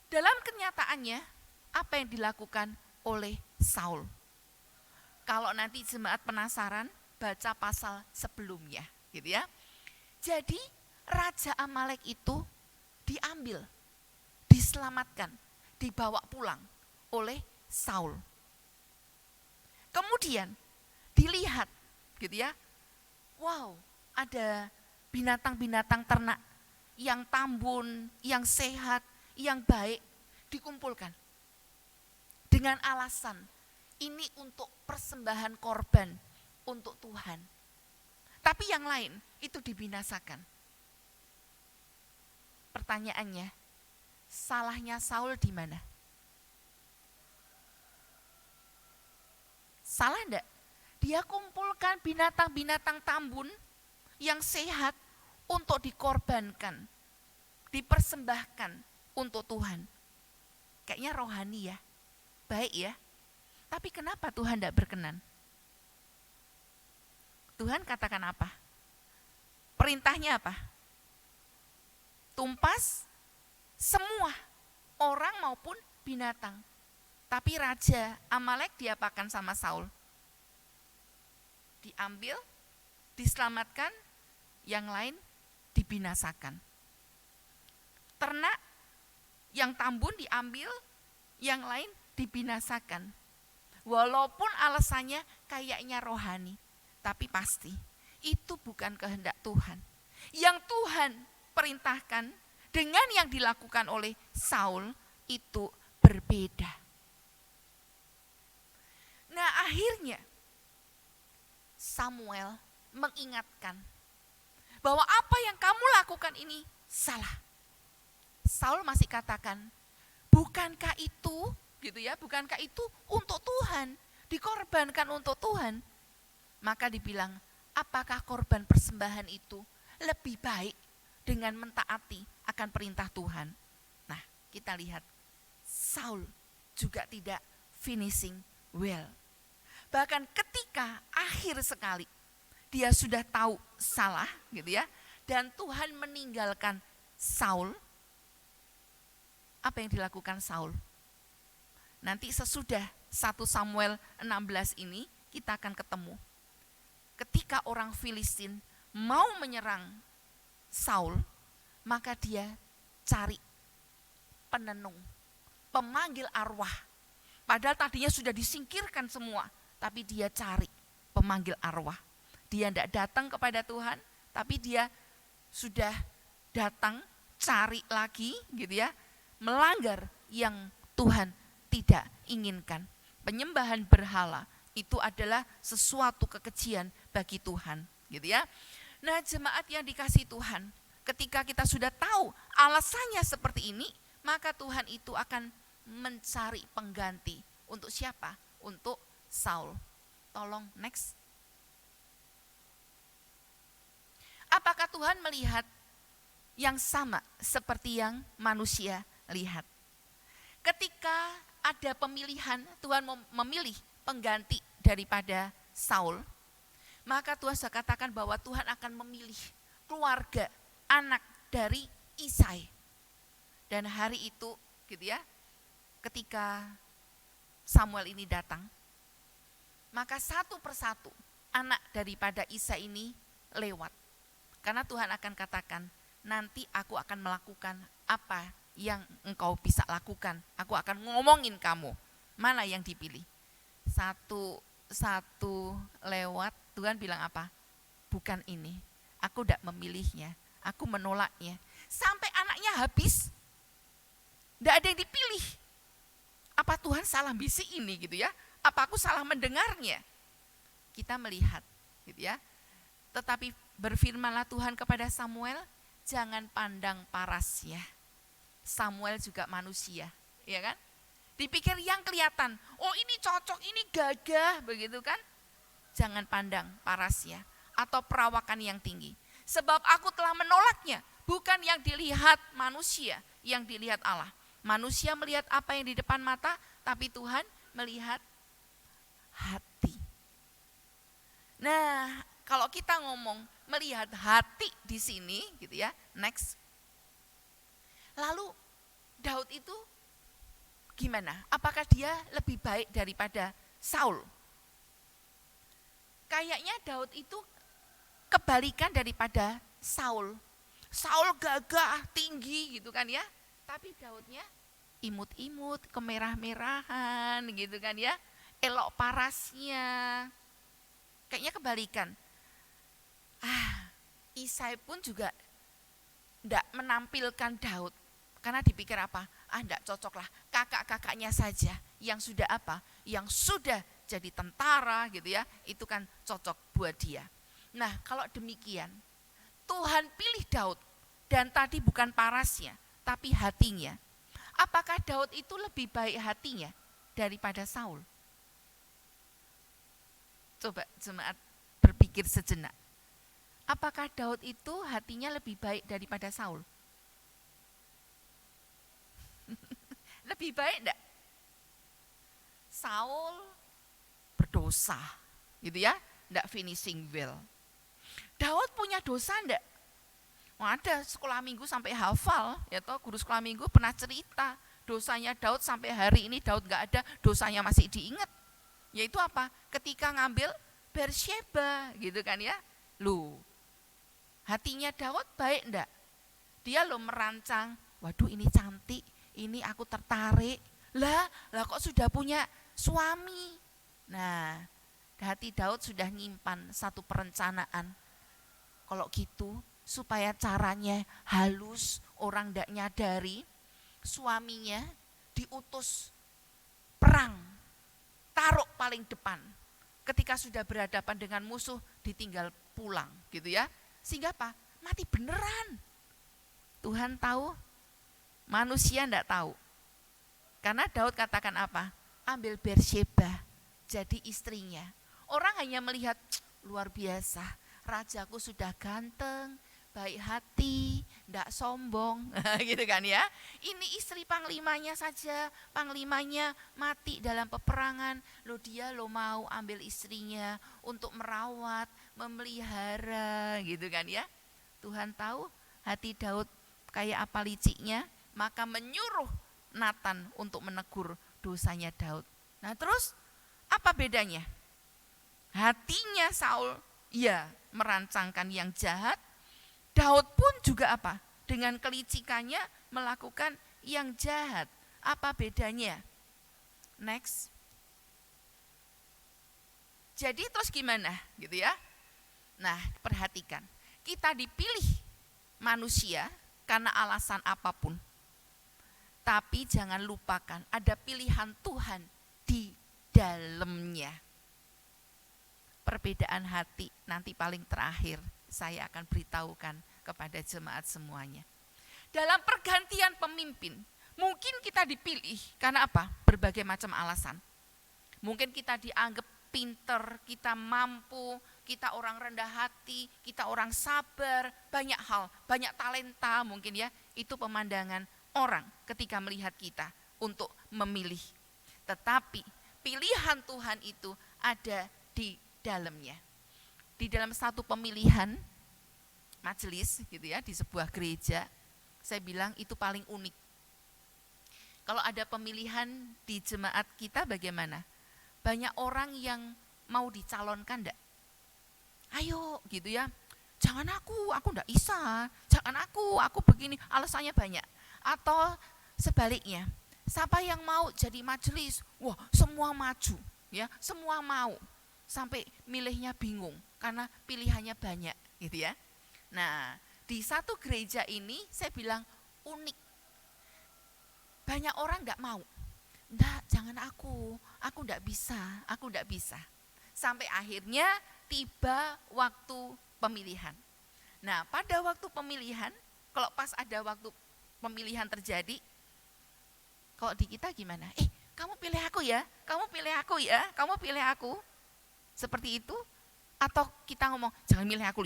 Dalam kenyataannya, apa yang dilakukan oleh Saul? Kalau nanti jemaat penasaran, baca pasal sebelumnya, gitu ya. Jadi Raja Amalek itu diambil, diselamatkan, dibawa pulang oleh Saul. Kemudian dilihat, gitu ya. Wow, ada binatang-binatang ternak yang tambun, yang sehat, yang baik dikumpulkan. Dengan alasan ini untuk persembahan korban untuk Tuhan. Tapi yang lain itu dibinasakan. Pertanyaannya, salahnya Saul di mana? Salah enggak? Dia kumpulkan binatang-binatang tambun yang sehat untuk dikorbankan, dipersembahkan untuk Tuhan. Kayaknya rohani ya, baik ya. Tapi kenapa Tuhan tidak berkenan? Tuhan katakan apa? Perintahnya apa? Tumpas semua orang maupun binatang. Tapi Raja Amalek diapakan sama Saul? Diambil, diselamatkan, yang lain dibinasakan. Ternak yang tambun diambil, yang lain dibinasakan. Walaupun alasannya kayaknya rohani, tapi pasti itu bukan kehendak Tuhan. Yang Tuhan perintahkan dengan yang dilakukan oleh Saul itu berbeda. Nah, akhirnya Samuel mengingatkan bahwa apa yang kamu lakukan ini salah. Saul masih katakan, bukankah itu, gitu ya, bukankah itu untuk Tuhan, dikorbankan untuk Tuhan? Maka dibilang, apakah korban persembahan itu lebih baik dengan mentaati akan perintah Tuhan? Nah, kita lihat, Saul juga tidak finishing well. Bahkan ketika akhir sekali dia sudah tahu salah, gitu ya, dan Tuhan meninggalkan Saul. Apa yang dilakukan Saul? Nanti sesudah 1 Samuel 16 ini kita akan ketemu. Ketika orang Filistin mau menyerang Saul, maka dia cari penenung, pemanggil arwah. Padahal tadinya sudah disingkirkan semua, tapi dia cari pemanggil arwah. Dia tidak datang kepada Tuhan, tapi dia sudah datang cari lagi, gitu ya, melanggar yang Tuhan tidak inginkan. Penyembahan berhala itu adalah sesuatu kekejian bagi Tuhan, gitu ya. Nah, jemaat yang dikasihi Tuhan, ketika kita sudah tahu alasannya seperti ini, maka Tuhan itu akan mencari pengganti. Untuk siapa? Untuk Saul. Tolong next. Apakah Tuhan melihat yang sama seperti yang manusia lihat? Ketika ada pemilihan, Tuhan memilih pengganti daripada Saul, maka Tuhan sudah katakan bahwa Tuhan akan memilih keluarga, anak dari Isai. Dan hari itu gitu ya, ketika Samuel ini datang, maka satu persatu anak daripada Isai ini lewat. Karena Tuhan akan katakan, nanti aku akan melakukan apa yang engkau bisa lakukan. Aku akan ngomongin kamu, mana yang dipilih. Satu lewat, Tuhan bilang apa? Bukan ini, aku tidak memilihnya, aku menolaknya. Sampai anaknya habis, tidak ada yang dipilih. Apa Tuhan salah bisik ini gitu ya? Apa aku salah mendengarnya? Kita melihat gitu ya. Tetapi berfirmanlah Tuhan kepada Samuel, jangan pandang parasnya. Samuel juga manusia, ya kan? Dipikir yang kelihatan, oh ini cocok, ini gagah, begitu kan? Jangan pandang parasnya atau perawakan yang tinggi. Sebab aku telah menolaknya, bukan yang dilihat manusia, yang dilihat Allah. Manusia melihat apa yang di depan mata, tapi Tuhan melihat hati. Nah, kalau kita ngomong melihat hati di sini, gitu ya. Next. Lalu Daud itu gimana? Apakah dia lebih baik daripada Saul? Kayaknya Daud itu kebalikan daripada Saul. Saul gagah, tinggi gitu kan ya. Tapi Daudnya imut-imut, kemerah-merahan gitu kan ya. Elok parasnya. Kayaknya kebalikan. Isai pun juga tidak menampilkan Daud. Karena dipikir apa? Tidak cocok lah, kakak-kakaknya saja yang sudah apa? Yang sudah jadi tentara gitu ya, itu kan cocok buat dia. Nah kalau demikian, Tuhan pilih Daud dan tadi bukan parasnya, tapi hatinya. Apakah Daud itu lebih baik hatinya daripada Saul? Coba jemaat berpikir sejenak. Apakah Daud itu hatinya lebih baik daripada Saul? Lebih baik enggak? Saul berdosa, gitu ya, enggak finishing well. Daud punya dosa enggak? Ada sekolah minggu sampai hafal, ya toh guru sekolah minggu pernah cerita dosanya Daud sampai hari ini Daud enggak ada, dosanya masih diingat. Yaitu apa? Ketika ngambil Bersyeba, gitu kan ya. Loh, hatinya Daud baik enggak? Dia lo merancang, waduh ini cantik, ini aku tertarik, lah kok sudah punya suami. Nah, hati Daud sudah nyimpan satu perencanaan. Kalau gitu, supaya caranya halus, orang tidak nyadari, suaminya diutus perang, taruh paling depan. Ketika sudah berhadapan dengan musuh, ditinggal pulang, gitu ya. Sehingga apa? Mati beneran. Tuhan tahu, manusia enggak tahu. Karena Daud katakan apa? Ambil Bersyeba jadi istrinya. Orang hanya melihat luar biasa, rajaku sudah ganteng, baik hati, enggak sombong, gitu kan ya. Ini istri panglimanya saja, panglimanya mati dalam peperangan, dia mau ambil istrinya untuk merawat, memelihara, gitu kan ya. Tuhan tahu hati Daud kayak apa liciknya, maka menyuruh Nathan untuk menegur dosanya Daud. Nah terus apa bedanya? Hatinya Saul ya merancangkan yang jahat, Daud pun juga apa? Dengan kelicikannya melakukan yang jahat. Apa bedanya? Next. Jadi terus gimana gitu ya? Nah perhatikan, kita dipilih manusia karena alasan apapun. Tapi jangan lupakan ada pilihan Tuhan di dalamnya. Perbedaan hati nanti paling terakhir saya akan beritahukan kepada jemaat semuanya. Dalam pergantian pemimpin, mungkin kita dipilih karena apa? Berbagai macam alasan. Mungkin kita dianggap pinter, kita mampu, kita orang rendah hati, kita orang sabar, banyak hal, banyak talenta mungkin ya. Itu pemandangan orang ketika melihat kita untuk memilih. Tetapi pilihan Tuhan itu ada di dalamnya. Di dalam satu pemilihan, majelis gitu ya, di sebuah gereja, saya bilang itu paling unik. Kalau ada pemilihan di jemaat kita bagaimana? Banyak orang yang mau dicalonkan enggak? Ayo gitu ya, jangan aku enggak bisa, jangan aku begini, alasannya banyak. Atau sebaliknya, siapa yang mau jadi majelis? Wah, semua maju ya, semua mau. Sampai milihnya bingung karena pilihannya banyak gitu ya. Nah, di satu gereja ini saya bilang unik. Banyak orang enggak mau. Enggak, jangan aku enggak bisa. Sampai akhirnya tiba waktu pemilihan. Nah, pada waktu pemilihan, kalau pas ada waktu pemilihan terjadi, kalau di kita gimana? Kamu pilih aku ya, kamu pilih aku. Seperti itu, atau kita ngomong, jangan milih aku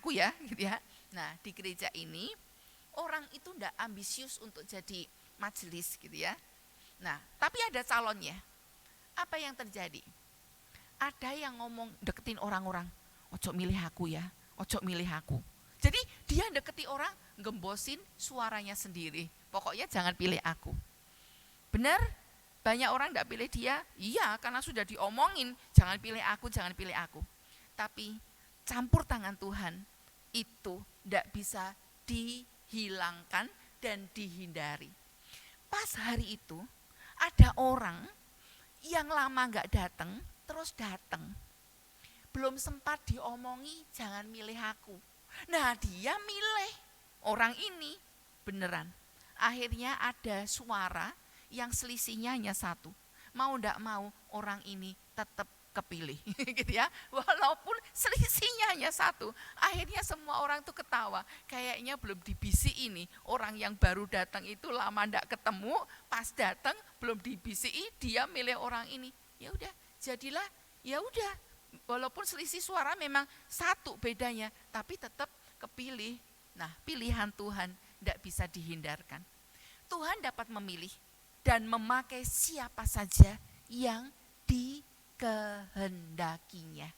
ya, gitu ya. Nah, di gereja ini, orang itu enggak ambisius untuk jadi majelis gitu ya. Nah, tapi ada calonnya. Apa yang terjadi? Ada yang ngomong deketin orang-orang, ojo milih aku ya, ojo milih aku. Jadi dia deketi orang, gembosin suaranya sendiri. Pokoknya jangan pilih aku. Benar? Banyak orang enggak pilih dia, iya karena sudah diomongin, jangan pilih aku. Tapi campur tangan Tuhan itu enggak bisa dihilangkan dan dihindari. Pas hari itu, ada orang yang lama enggak datang, terus datang. Belum sempat diomongi, jangan milih aku. Nah, dia milih orang ini beneran. Akhirnya ada suara yang selisihnya hanya satu. Mau enggak mau orang ini tetap kepilih gitu ya. Walaupun selisihnya hanya satu. Akhirnya semua orang tuh ketawa. Kayaknya belum dibisiki ini. Orang yang baru datang itu lama enggak ketemu, pas datang belum dibisiki, dia milih orang ini. Ya udah, jadilah ya udah. Walaupun selisih suara memang satu bedanya, tapi tetap kepilih. Nah, pilihan Tuhan enggak bisa dihindarkan. Tuhan dapat memilih dan memakai siapa saja yang dikehendakinya.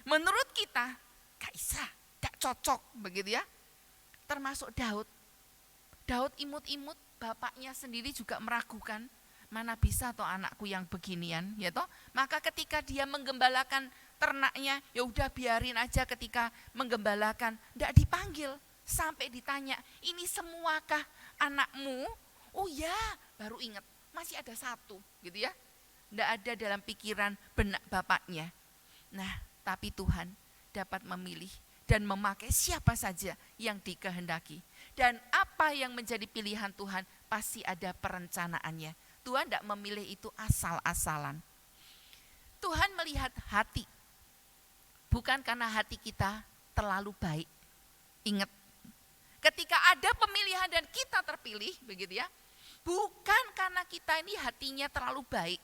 Menurut kita, gak bisa, gak cocok begitu ya. Termasuk Daud. Daud imut-imut, bapaknya sendiri juga meragukan, mana bisa toh anakku yang beginian, ya toh. Maka ketika dia menggembalakan ternaknya, ya udah biarin aja ketika menggembalakan, enggak dipanggil sampai ditanya, ini semuakah anakmu? Oh ya, baru ingat, masih ada satu gitu ya. Enggak ada dalam pikiran benak bapaknya. Nah, tapi Tuhan dapat memilih dan memakai siapa saja yang dikehendaki. Dan apa yang menjadi pilihan Tuhan pasti ada perencanaannya. Tuhan tidak memilih itu asal-asalan. Tuhan melihat hati. Bukan karena hati kita terlalu baik. Ingat, ketika ada pemilihan dan kita terpilih, begitu ya. Bukan karena kita ini hatinya terlalu baik.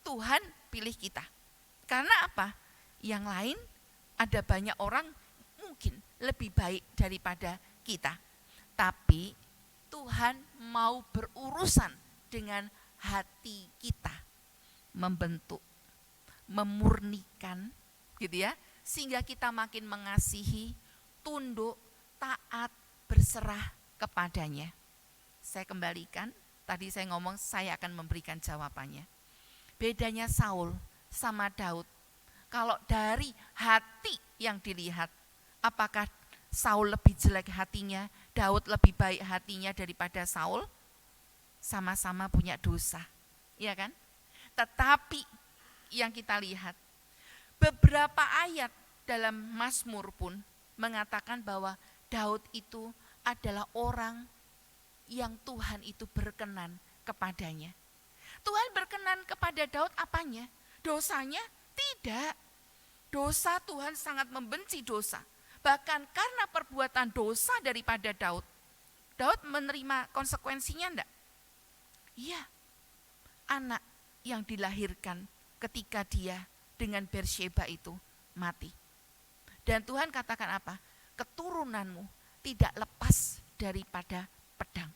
Tuhan pilih kita. Karena apa? Yang lain ada banyak orang mungkin lebih baik daripada kita. Tapi Tuhan mau berurusan dengan hati kita. Membentuk, memurnikan gitu ya. Sehingga kita makin mengasihi, tunduk, taat, berserah kepadanya. Saya kembalikan, tadi saya ngomong saya akan memberikan jawabannya. Bedanya Saul sama Daud. Kalau dari hati yang dilihat, apakah Saul lebih jelek hatinya, Daud lebih baik hatinya daripada Saul? Sama-sama punya dosa, ya kan? Tetapi yang kita lihat, beberapa ayat dalam Mazmur pun mengatakan bahwa Daud itu adalah orang yang Tuhan itu berkenan kepadanya. Tuhan berkenan kepada Daud apanya? Dosanya? Tidak. Dosa, Tuhan sangat membenci dosa. Bahkan karena perbuatan dosa daripada Daud, Daud menerima konsekuensinya enggak? Iya. Anak yang dilahirkan ketika dia dengan Bersyeba itu mati. Dan Tuhan katakan apa? Keturunanmu tidak lepas daripada pedang.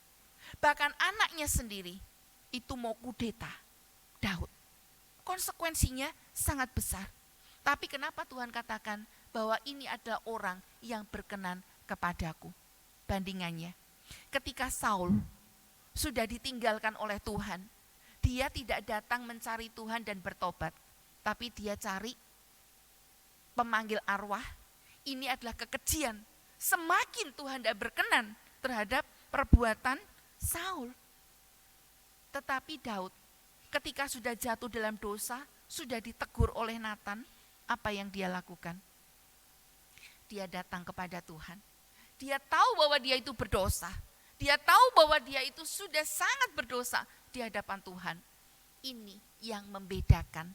Bahkan anaknya sendiri itu mau kudeta Daud. Konsekuensinya sangat besar. Tapi kenapa Tuhan katakan bahwa ini adalah orang yang berkenan kepadaku. Bandingannya, ketika Saul sudah ditinggalkan oleh Tuhan, dia tidak datang mencari Tuhan dan bertobat, tapi dia cari pemanggil arwah. Ini adalah kekejian. Semakin Tuhan tidak berkenan terhadap perbuatan Saul. Tetapi Daud ketika sudah jatuh dalam dosa, sudah ditegur oleh Nathan, apa yang dia lakukan? Dia datang kepada Tuhan. Dia tahu bahwa dia itu berdosa. Dia tahu bahwa dia itu sudah sangat berdosa di hadapan Tuhan. Ini yang membedakan.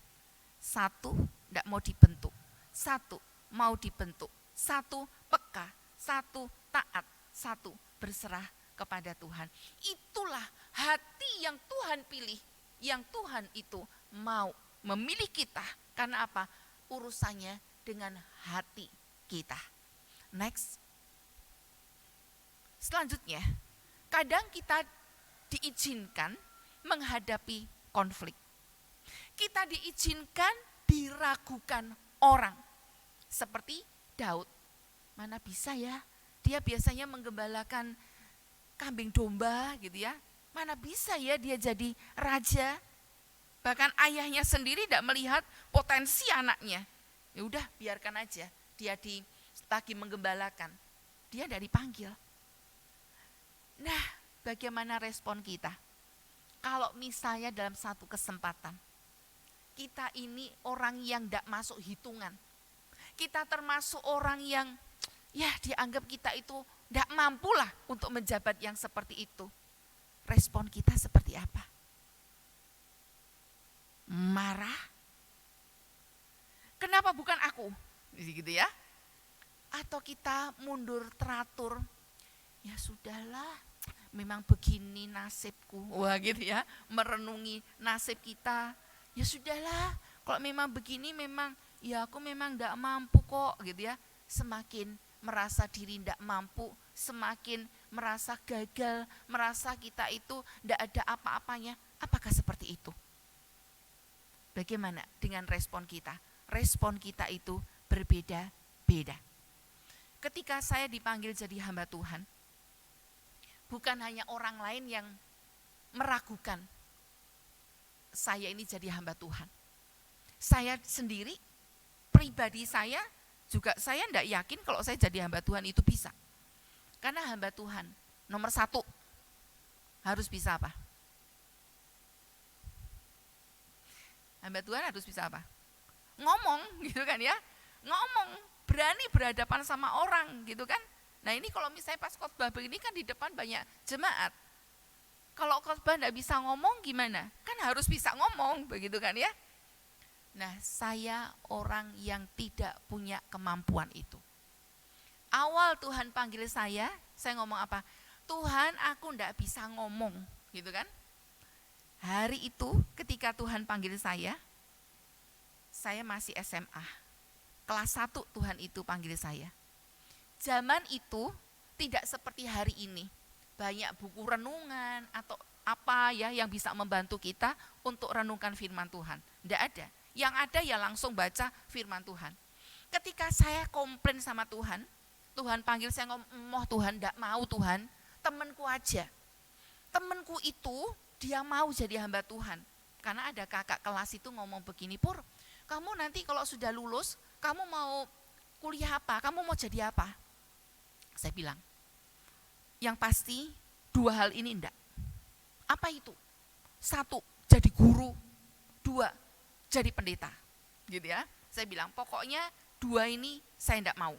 Satu, tidak mau dibentuk. Satu, mau dibentuk. Satu, peka. Satu, taat. Satu, berserah kepada Tuhan. Itulah hati yang Tuhan pilih. Yang Tuhan itu mau memilih kita. Karena apa? Urusannya dengan hati kita. Next. Selanjutnya, kadang kita diizinkan menghadapi konflik. Kita diizinkan diragukan orang. Seperti Daud. Mana bisa ya? Dia biasanya menggembalakan kambing domba gitu ya. Mana bisa ya dia jadi raja? Bahkan ayahnya sendiri tidak melihat potensi anaknya. Ya udah, biarkan aja dia lagi menggembalakan. Dia tidak dipanggil. Nah, bagaimana respon kita? Kalau misalnya dalam satu kesempatan, kita ini orang yang tidak masuk hitungan. Kita termasuk orang yang ya dianggap kita itu tidak mampulah untuk menjabat yang seperti itu. Respon kita seperti apa? Marah? Kenapa bukan aku? Gitu ya. Atau kita mundur teratur. Ya sudahlah, memang begini nasibku. Wah gitu ya, merenungi nasib kita. Ya sudahlah, kalau memang begini memang ya aku memang tidak mampu kok gitu ya. Semakin merasa diri tidak mampu, semakin merasa gagal, merasa kita itu tidak ada apa-apanya. Apakah seperti itu? Bagaimana dengan respon kita? Respon kita itu berbeda-beda. Ketika saya dipanggil jadi hamba Tuhan, bukan hanya orang lain yang meragukan saya ini jadi hamba Tuhan. Saya sendiri, pribadi saya juga saya tidak yakin kalau saya jadi hamba Tuhan itu bisa. Karena hamba Tuhan nomor satu harus bisa apa? Hamba Tuhan harus bisa apa? Ngomong gitu kan ya. Ngomong, berani berhadapan sama orang gitu kan. Nah ini kalau misalnya pas khotbah begini kan di depan banyak jemaat. Kalau khotbah tidak bisa ngomong gimana? Kan harus bisa ngomong begitu kan ya. Nah saya orang yang tidak punya kemampuan itu. Awal Tuhan panggil saya ngomong apa? Tuhan aku tidak bisa ngomong gitu kan. Hari itu ketika Tuhan panggil saya masih SMA. Kelas 1 Tuhan itu panggil saya. Zaman itu tidak seperti hari ini. Banyak buku renungan atau apa ya yang bisa membantu kita untuk renungkan firman Tuhan. Tidak ada. Yang ada ya langsung baca firman Tuhan. Ketika saya komplain sama Tuhan, Tuhan panggil saya ngomong, Tuhan tidak mau Tuhan, temanku aja. Temanku itu dia mau jadi hamba Tuhan. Karena ada kakak kelas itu ngomong begini, Pur, kamu nanti kalau sudah lulus, kamu mau kuliah apa? Kamu mau jadi apa? Saya bilang, yang pasti 2 hal ini enggak. Apa itu? 1, jadi guru. 2, jadi pendeta. Gitu ya. Saya bilang, pokoknya 2 ini saya enggak mau.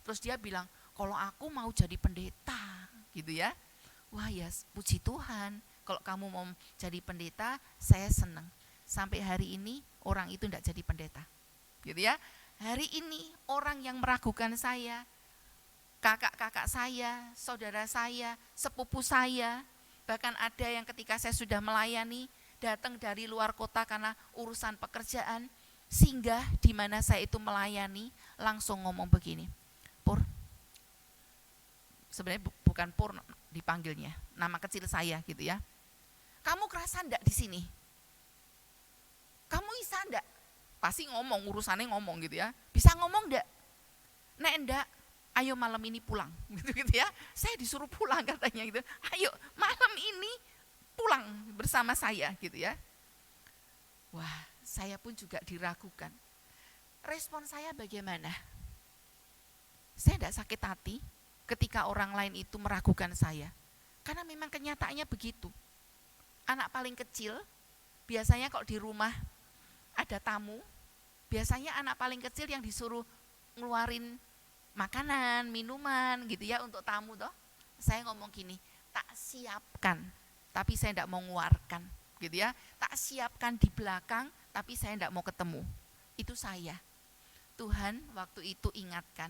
Terus dia bilang, kalau aku mau jadi pendeta. Gitu ya. Wah ya puji Tuhan, kalau kamu mau jadi pendeta, saya senang. Sampai hari ini orang itu enggak jadi pendeta. Gitu ya. Hari ini orang yang meragukan saya, kakak-kakak saya, saudara saya, sepupu saya, bahkan ada yang ketika saya sudah melayani, datang dari luar kota karena urusan pekerjaan, singgah di mana saya itu melayani, langsung ngomong begini, Pur, sebenarnya bukan Pur dipanggilnya, nama kecil saya gitu ya, kamu kerasa enggak di sini? Kamu bisa enggak? Pasti ngomong, urusannya ngomong gitu ya, bisa ngomong enggak? Nek enggak, ayo malam ini pulang, gitu ya. Saya disuruh pulang katanya gitu. Ayo malam ini pulang bersama saya gitu ya. Wah, saya pun juga diragukan. Respon saya bagaimana? Saya tidak sakit hati ketika orang lain itu meragukan saya. Karena memang kenyataannya begitu. Anak paling kecil, biasanya kalau di rumah ada tamu, biasanya anak paling kecil yang disuruh ngeluarin makanan, minuman gitu ya untuk tamu toh. Saya ngomong gini, tak siapkan, tapi saya tidak mau ngeluarkan gitu ya. Tak siapkan di belakang, tapi saya tidak mau ketemu. Itu saya. Tuhan waktu itu ingatkan,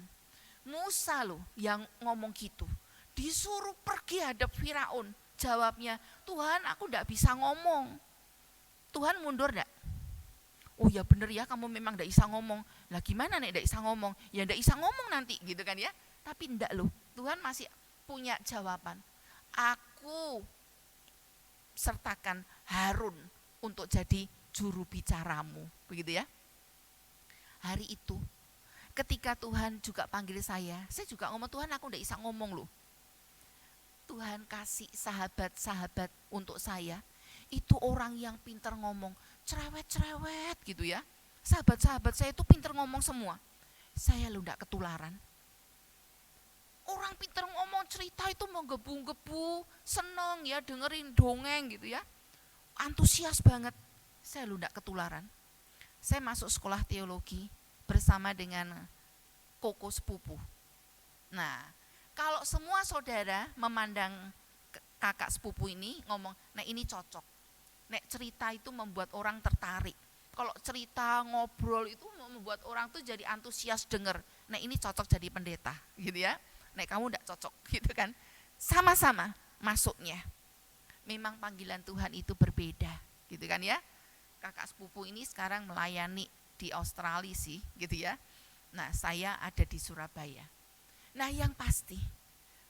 Musa loh yang ngomong gitu, disuruh pergi hadap Firaun. Jawabnya, Tuhan aku tidak bisa ngomong. Tuhan mundur enggak? Oh ya bener ya, kamu memang tidak bisa ngomong. Lah gimana nek tidak bisa ngomong? Ya tidak bisa ngomong nanti gitu kan ya. Tapi enggak loh, Tuhan masih punya jawaban. Aku sertakan Harun untuk jadi juru bicaramu, begitu ya. Hari itu ketika Tuhan juga panggil saya juga ngomong, Tuhan aku tidak bisa ngomong loh. Tuhan kasih sahabat-sahabat untuk saya, itu orang yang pintar ngomong, cerewet-cerewet gitu ya. Sahabat-sahabat saya itu pintar ngomong semua. Saya lo tidak ketularan. Orang pintar ngomong cerita itu mau gebu-gebu, seneng ya dengerin dongeng gitu ya. Antusias banget. Saya lo tidak ketularan. Saya masuk sekolah teologi bersama dengan koko sepupu. Nah, kalau semua saudara memandang kakak sepupu ini ngomong, nah ini cocok. Nek cerita itu membuat orang tertarik. Kalau cerita ngobrol itu membuat orang tuh jadi antusias denger. Nah ini cocok jadi pendeta gitu ya. Nek kamu enggak cocok gitu kan. Sama-sama masuknya. Memang panggilan Tuhan itu berbeda gitu kan ya. Kakak sepupu ini sekarang melayani di Australia sih gitu ya. Nah saya ada di Surabaya. Nah yang pasti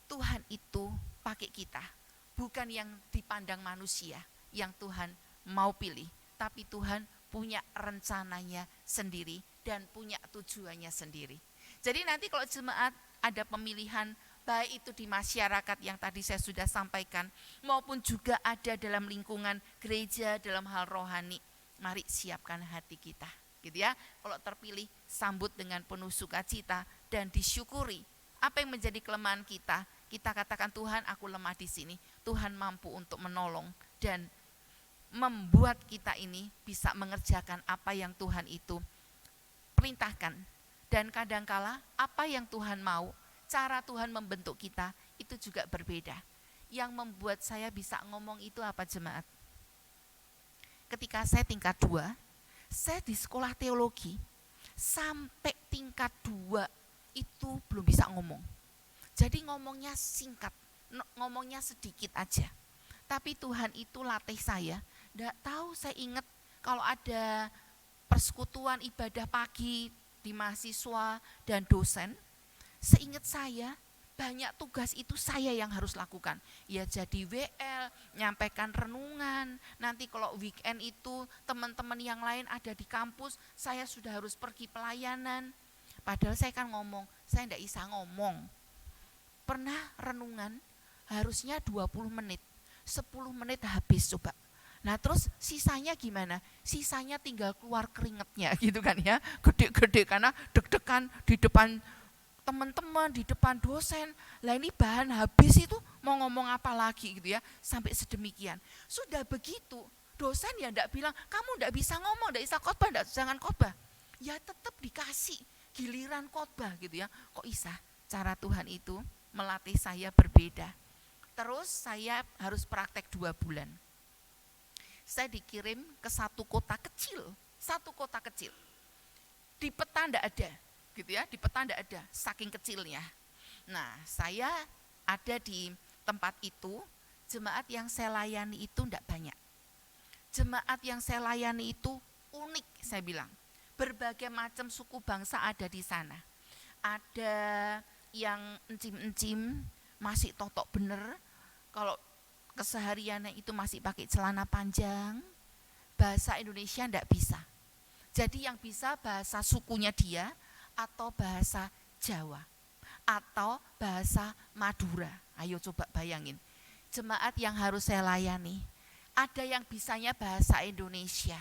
Tuhan itu pakai kita. Bukan yang dipandang manusia yang Tuhan mau pilih. Tapi Tuhan punya rencananya sendiri dan punya tujuannya sendiri. Jadi nanti kalau jemaat ada pemilihan baik itu di masyarakat yang tadi saya sudah sampaikan maupun juga ada dalam lingkungan gereja dalam hal rohani, mari siapkan hati kita gitu ya. Kalau terpilih sambut dengan penuh sukacita dan disyukuri. Apa yang menjadi kelemahan kita? Kita katakan Tuhan aku lemah di sini. Tuhan mampu untuk menolong dan membuat kita ini bisa mengerjakan apa yang Tuhan itu perintahkan. Dan kadangkala apa yang Tuhan mau, cara Tuhan membentuk kita itu juga berbeda. Yang membuat saya bisa ngomong itu apa jemaat? Ketika saya tingkat 2, saya di sekolah teologi, sampai tingkat 2 itu belum bisa ngomong. Jadi ngomongnya singkat, ngomongnya sedikit aja. Tapi Tuhan itu latih saya. Nggak tahu, saya ingat kalau ada persekutuan ibadah pagi di mahasiswa dan dosen, seingat saya banyak tugas itu saya yang harus lakukan. Ya jadi WL, nyampaikan renungan, nanti kalau weekend itu teman-teman yang lain ada di kampus, saya sudah harus pergi pelayanan. Padahal saya kan ngomong, saya enggak bisa ngomong. Pernah renungan harusnya 20 menit, 10 menit habis coba. Nah terus sisanya gimana? Sisanya tinggal keluar keringetnya gitu kan ya, gede-gede karena deg-degan di depan teman-teman, di depan dosen. Lah ini bahan habis itu mau ngomong apa lagi gitu ya, sampai sedemikian. Sudah begitu, dosen ya enggak bilang, kamu enggak bisa ngomong, enggak bisa khotbah, jangan khotbah. Ya tetap dikasih giliran khotbah gitu ya. Kok bisa? Cara Tuhan itu melatih saya berbeda. Terus saya harus praktek 2 bulan. Saya dikirim ke satu kota kecil. Di peta enggak ada, gitu ya, di peta enggak ada, saking kecilnya. Nah, saya ada di tempat itu, jemaat yang saya layani itu enggak banyak. Jemaat yang saya layani itu unik, saya bilang. Berbagai macam suku bangsa ada di sana. Ada yang encim-encim, masih totok bener, kalau kesehariannya itu masih pakai celana panjang, bahasa Indonesia enggak bisa. Jadi yang bisa bahasa sukunya dia atau bahasa Jawa atau bahasa Madura. Ayo coba bayangin. Jemaat yang harus saya layani, ada yang bisanya bahasa Indonesia.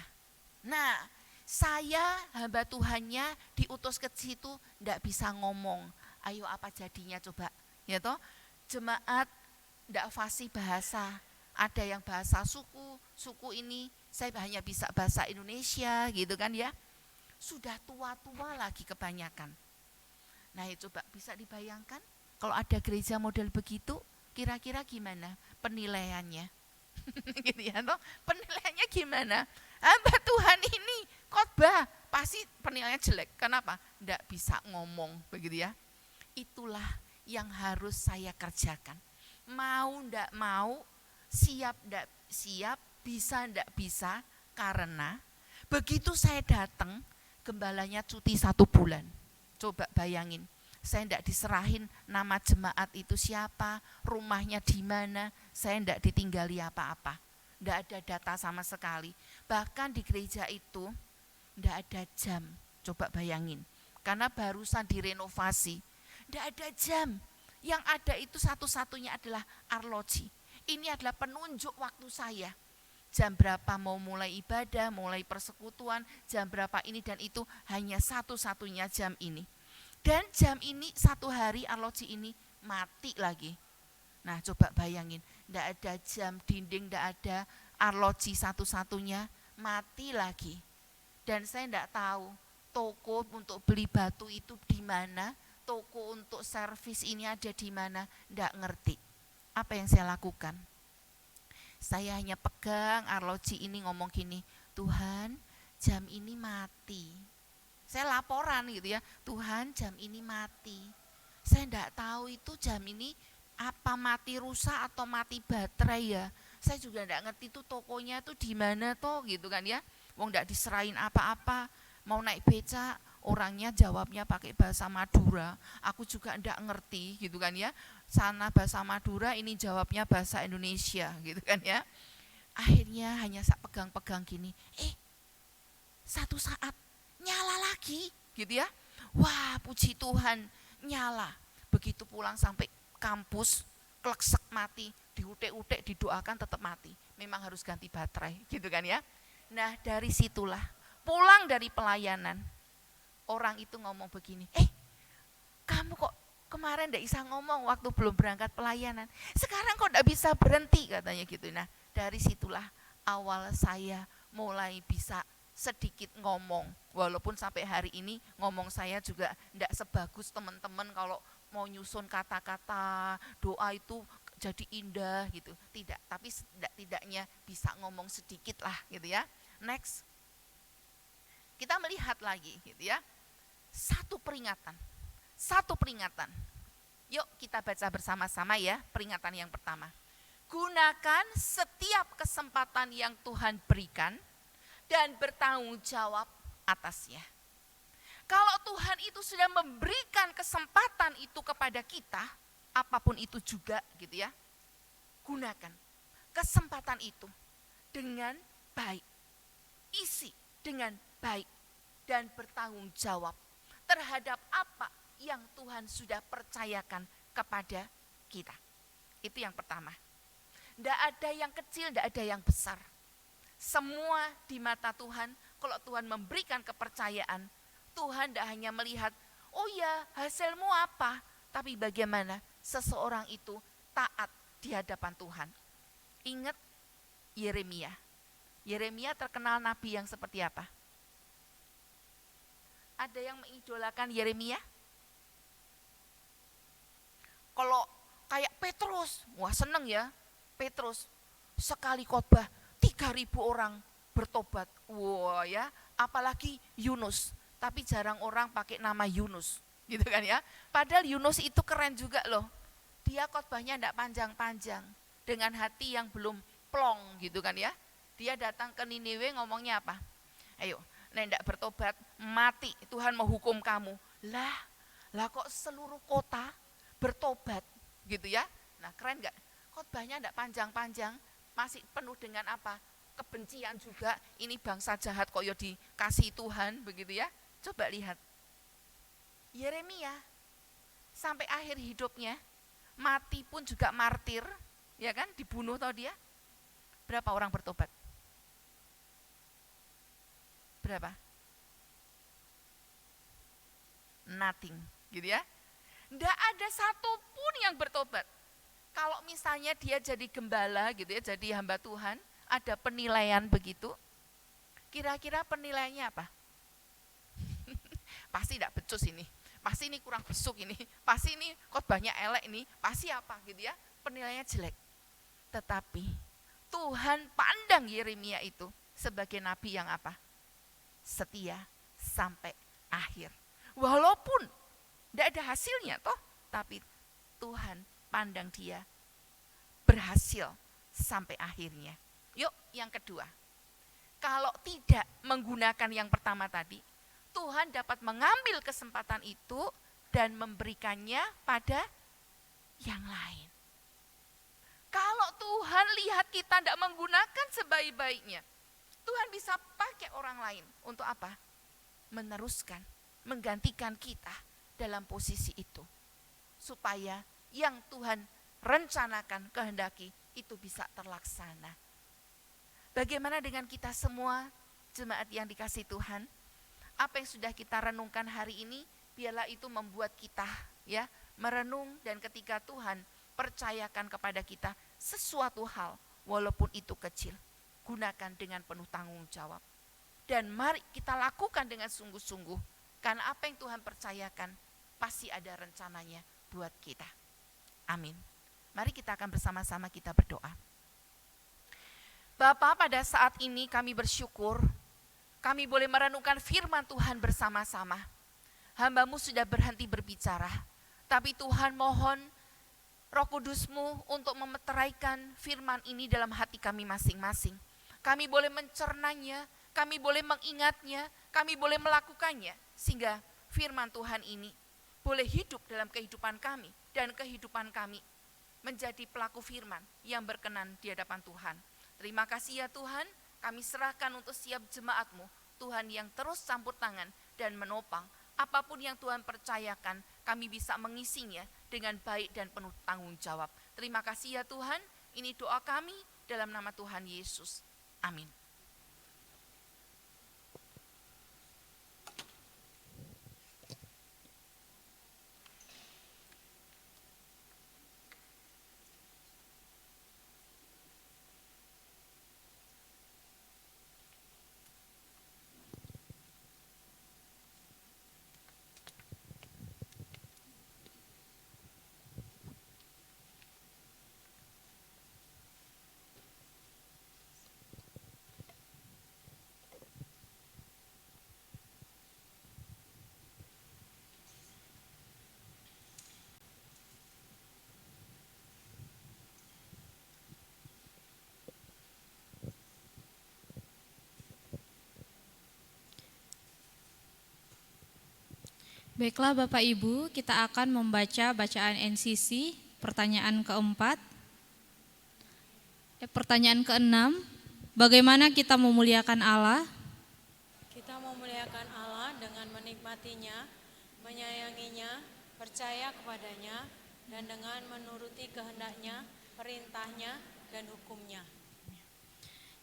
Nah, saya hamba Tuhannya diutus ke situ enggak bisa ngomong. Ayo apa jadinya coba? Ya toh, jemaat enggak fasih bahasa. Ada yang bahasa suku ini saya hanya bisa bahasa Indonesia gitu kan ya. Sudah tua-tua lagi kebanyakan. Nah, ya coba bisa dibayangkan kalau ada gereja model begitu, kira-kira gimana penilaiannya? Gitu ya, toh? Penilaiannya gimana? Hamba Tuhan ini khotbah pasti penilaiannya jelek. Kenapa? Enggak bisa ngomong, begitu ya. Itulah yang harus saya kerjakan. Mau enggak mau, siap enggak siap, bisa enggak bisa, karena begitu saya datang, gembalanya cuti 1 bulan. Coba bayangin. Saya tidak diserahin nama jemaat itu siapa, rumahnya di mana, saya tidak ditinggali apa-apa. Tidak ada data sama sekali. Bahkan di gereja itu tidak ada jam, coba bayangin. Karena barusan direnovasi, tidak ada jam. Yang ada itu satu-satunya adalah arloji. Ini adalah penunjuk waktu saya. Jam berapa mau mulai ibadah, mulai persekutuan, jam berapa ini dan itu, hanya satu-satunya jam ini. Dan jam ini 1 hari arloji ini mati lagi. Nah coba bayangin, tidak ada jam, dinding tidak ada, arloji satu-satunya mati lagi. Dan saya tidak tahu toko untuk beli batu itu di mana, toko untuk servis ini ada di mana, tidak ngerti. Apa yang saya lakukan? Saya hanya pegang arloji ini ngomong gini, Tuhan jam ini mati. Saya laporan gitu ya, Tuhan jam ini mati. Saya enggak tahu itu jam ini apa mati rusak atau mati baterai ya. Saya juga enggak ngerti itu tokonya itu di mana toh gitu kan ya. Wong enggak diserahin apa-apa, mau naik becak, orangnya jawabnya pakai bahasa Madura. Aku juga enggak ngerti gitu kan ya. Sana bahasa Madura, ini jawabnya bahasa Indonesia gitu kan ya. Akhirnya hanya saya pegang-pegang gini, satu saat nyala lagi gitu ya. Wah puji Tuhan nyala. Begitu pulang sampai kampus kleksek mati, diutek-utek didoakan tetap mati. Memang harus ganti baterai gitu kan ya. Nah dari situlah pulang dari pelayanan, orang itu ngomong begini, kamu kok kemarin enggak bisa ngomong waktu belum berangkat pelayanan, sekarang kok enggak bisa berhenti katanya gitu. Nah dari situlah awal saya mulai bisa sedikit ngomong, walaupun sampai hari ini ngomong saya juga tidak sebagus teman-teman kalau mau nyusun kata-kata doa itu jadi indah gitu, tidak, tapi tidak-tidaknya bisa ngomong sedikit lah gitu ya. Next, kita melihat lagi gitu ya, satu peringatan, yuk kita baca bersama-sama ya, peringatan yang pertama. Gunakan setiap kesempatan yang Tuhan berikan dan bertanggung jawab atasnya. Kalau Tuhan itu sudah memberikan kesempatan itu kepada kita, apapun itu juga gitu ya, gunakan kesempatan itu dengan baik, isi dengan baik, dan bertanggung jawab terhadap apa yang Tuhan sudah percayakan kepada kita. Itu yang pertama. Tidak ada yang kecil, tidak ada yang besar. Semua di mata Tuhan, kalau Tuhan memberikan kepercayaan, Tuhan tidak hanya melihat, oh ya hasilmu apa, tapi bagaimana seseorang itu taat di hadapan Tuhan. Ingat Yeremia. Yeremia terkenal nabi yang seperti apa? Ada yang mengidolakan Yeremia? Kalau kayak Petrus, wah seneng ya, Petrus sekali khotbah 3.000 orang bertobat. Wah ya, apalagi Yunus. Tapi jarang orang pakai nama Yunus, gitu kan ya. Padahal Yunus itu keren juga loh. Dia khotbahnya enggak panjang-panjang, dengan hati yang belum plong gitu kan ya. Dia datang ke Niniwe ngomongnya apa? Ayo, nek enggak bertobat mati, Tuhan mau hukum kamu. Lah kok seluruh kota bertobat gitu ya. Nah, keren enggak? Khotbahnya enggak panjang-panjang, masih penuh dengan apa? Kebencian juga, ini bangsa jahat kok ya dikasih Tuhan begitu ya. Coba lihat. Yeremia sampai akhir hidupnya, mati pun juga martir, ya kan, dibunuh tau dia. Berapa orang bertobat? Berapa? Nothing, gitu ya. Nggak ada satupun yang bertobat. Kalau misalnya dia jadi gembala gitu ya, jadi hamba Tuhan, ada penilaian begitu, kira-kira penilaiannya apa? Pasti tidak becus ini, pasti ini kurang besuk ini, pasti ini khotbahnya elek ini, pasti apa gitu ya, penilaiannya jelek. Tetapi Tuhan pandang Yeremia itu sebagai nabi yang apa? Setia sampai akhir. Walaupun tidak ada hasilnya toh, tapi Tuhan pandang dia berhasil sampai akhirnya. Yuk yang kedua, kalau tidak menggunakan yang pertama tadi, Tuhan dapat mengambil kesempatan itu dan memberikannya pada yang lain. Kalau Tuhan lihat kita tidak menggunakan sebaik-baiknya, Tuhan bisa pakai orang lain untuk apa? Meneruskan, menggantikan kita dalam posisi itu. Supaya yang Tuhan rencanakan, kehendaki, itu bisa terlaksana. Bagaimana dengan kita semua, jemaat yang dikasihi Tuhan? Apa yang sudah kita renungkan hari ini, biarlah itu membuat kita ya merenung, dan ketika Tuhan percayakan kepada kita sesuatu hal, walaupun itu kecil, gunakan dengan penuh tanggung jawab. Dan mari kita lakukan dengan sungguh-sungguh, karena apa yang Tuhan percayakan pasti ada rencananya buat kita. Amin. Mari kita akan bersama-sama kita berdoa. Bapa, pada saat ini kami bersyukur, kami boleh merenungkan firman Tuhan bersama-sama. Hamba-Mu sudah berhenti berbicara, tapi Tuhan mohon Roh Kudus-Mu untuk memeteraikan firman ini dalam hati kami masing-masing. Kami boleh mencernanya, kami boleh mengingatnya, kami boleh melakukannya, sehingga firman Tuhan ini boleh hidup dalam kehidupan kami, dan kehidupan kami menjadi pelaku firman yang berkenan di hadapan Tuhan. Terima kasih ya Tuhan, kami serahkan untuk setiap jemaat-Mu, Tuhan yang terus campur tangan dan menopang. Apapun yang Tuhan percayakan, kami bisa mengisinya dengan baik dan penuh tanggung jawab. Terima kasih ya Tuhan, ini doa kami dalam nama Tuhan Yesus. Amin.
Baiklah Bapak Ibu, kita akan membaca bacaan NCC, pertanyaan keempat. Pertanyaan keenam, bagaimana kita memuliakan Allah?
Kita memuliakan Allah dengan menikmatinya, menyayanginya, percaya kepadanya, dan dengan menuruti kehendaknya, perintahnya, dan hukumnya.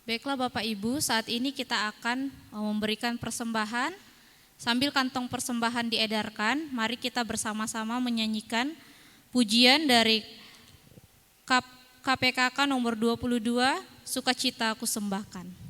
Baiklah Bapak Ibu, saat ini kita akan memberikan persembahan. Sambil kantong persembahan diedarkan, mari kita bersama-sama menyanyikan pujian dari KPKK nomor 22, Sukacita Ku Sembahkan.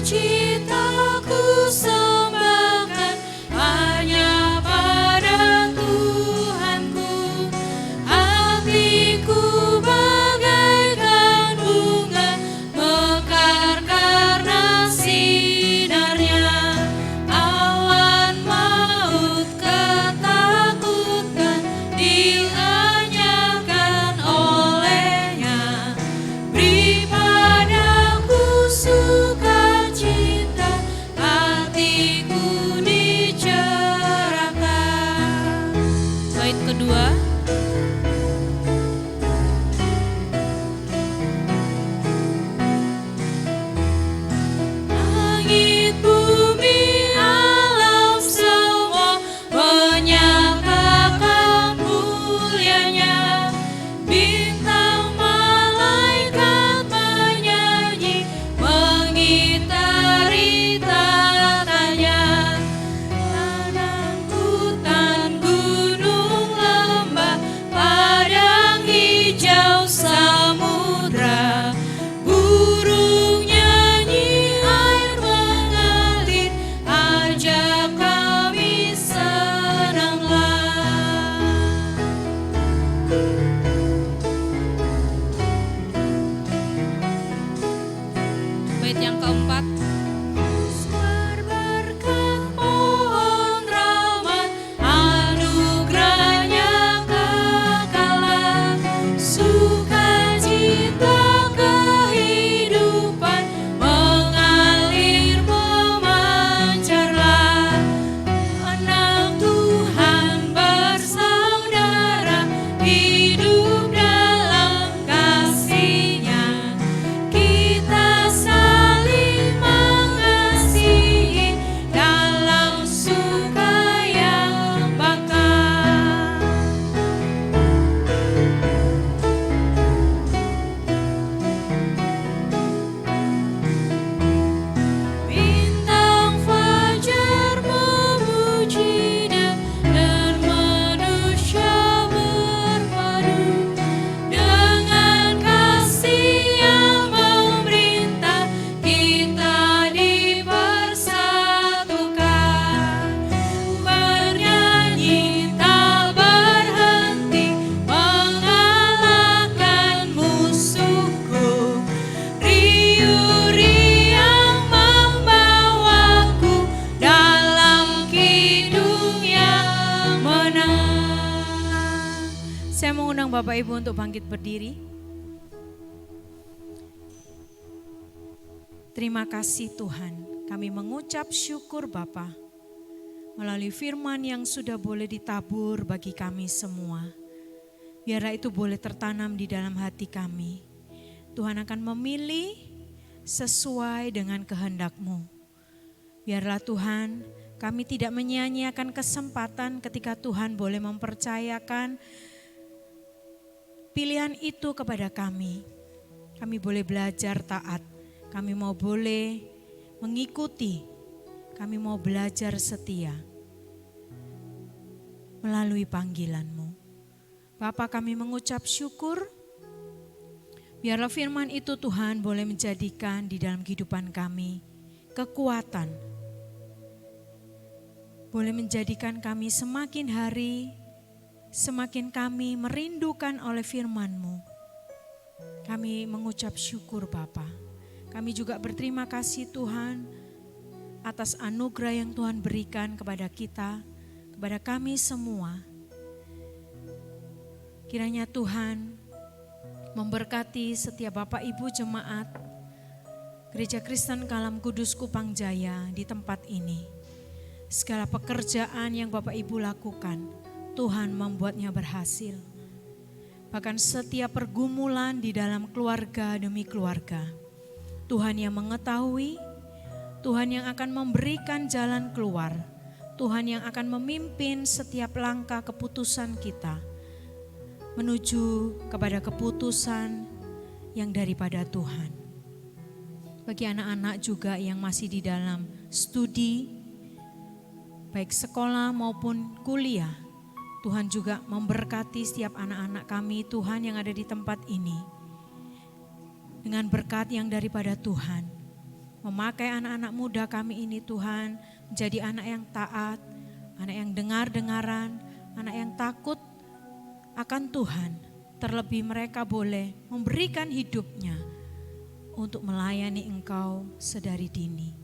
Cita-Ku sembahkan hanya pada Tuhanku. Hatiku bagaikan bunga mekar karena sinarnya. Awan maut ketakutan dilenyapkan olehnya.
Bait yang keempat.
Berkat mohon rahmat anugerahnya kekalan, sukacita kehidupan mengalir memancarlah. Anak Tuhan bersaudara hidup dalam kasih-Nya. Kita saling mengasihi dalam suka yang bakar. Bintang fajar memuji Dia dan manusia berpadu dengan kasih yang memerintah. Kita dipersatukan, bernyanyi tak berhenti, mengalahkan musuhku. Riuh yang membawaku dalam kidung yang menang.
Saya mengundang Bapak Ibu untuk bangkit berdiri. Terima kasih Tuhan, kami mengucap syukur Bapa melalui firman yang sudah boleh ditabur bagi kami semua. Biarlah itu boleh tertanam di dalam hati kami. Tuhan akan memilih sesuai dengan kehendak-Mu. Biarlah Tuhan, kami tidak menyia-nyiakan kesempatan ketika Tuhan boleh mempercayakan pilihan itu kepada kami. Kami boleh belajar taat, kami mau boleh mengikuti, kami mau belajar setia melalui panggilan-Mu. Bapa, kami mengucap syukur, biarlah firman itu Tuhan boleh menjadikan di dalam kehidupan kami kekuatan, boleh menjadikan kami semakin hari, semakin kami merindukan oleh firman-Mu. Kami mengucap syukur Bapa. Kami juga berterima kasih Tuhan atas anugerah yang Tuhan berikan kepada kita, kepada kami semua. Kiranya Tuhan memberkati setiap Bapak Ibu jemaat Gereja Kristen Kalam Kudus Kupang Jaya di tempat ini. Segala pekerjaan yang Bapak Ibu lakukan, Tuhan membuatnya berhasil. Bahkan setiap pergumulan di dalam keluarga demi keluarga, Tuhan yang mengetahui, Tuhan yang akan memberikan jalan keluar, Tuhan yang akan memimpin setiap langkah keputusan kita menuju kepada keputusan yang daripada Tuhan. Bagi anak-anak juga yang masih di dalam studi, baik sekolah maupun kuliah, Tuhan juga memberkati setiap anak-anak kami Tuhan yang ada di tempat ini. Dengan berkat yang daripada Tuhan, memakai anak-anak muda kami ini Tuhan menjadi anak yang taat, anak yang dengar-dengaran, anak yang takut akan Tuhan. Terlebih mereka boleh memberikan hidupnya untuk melayani Engkau sedari dini.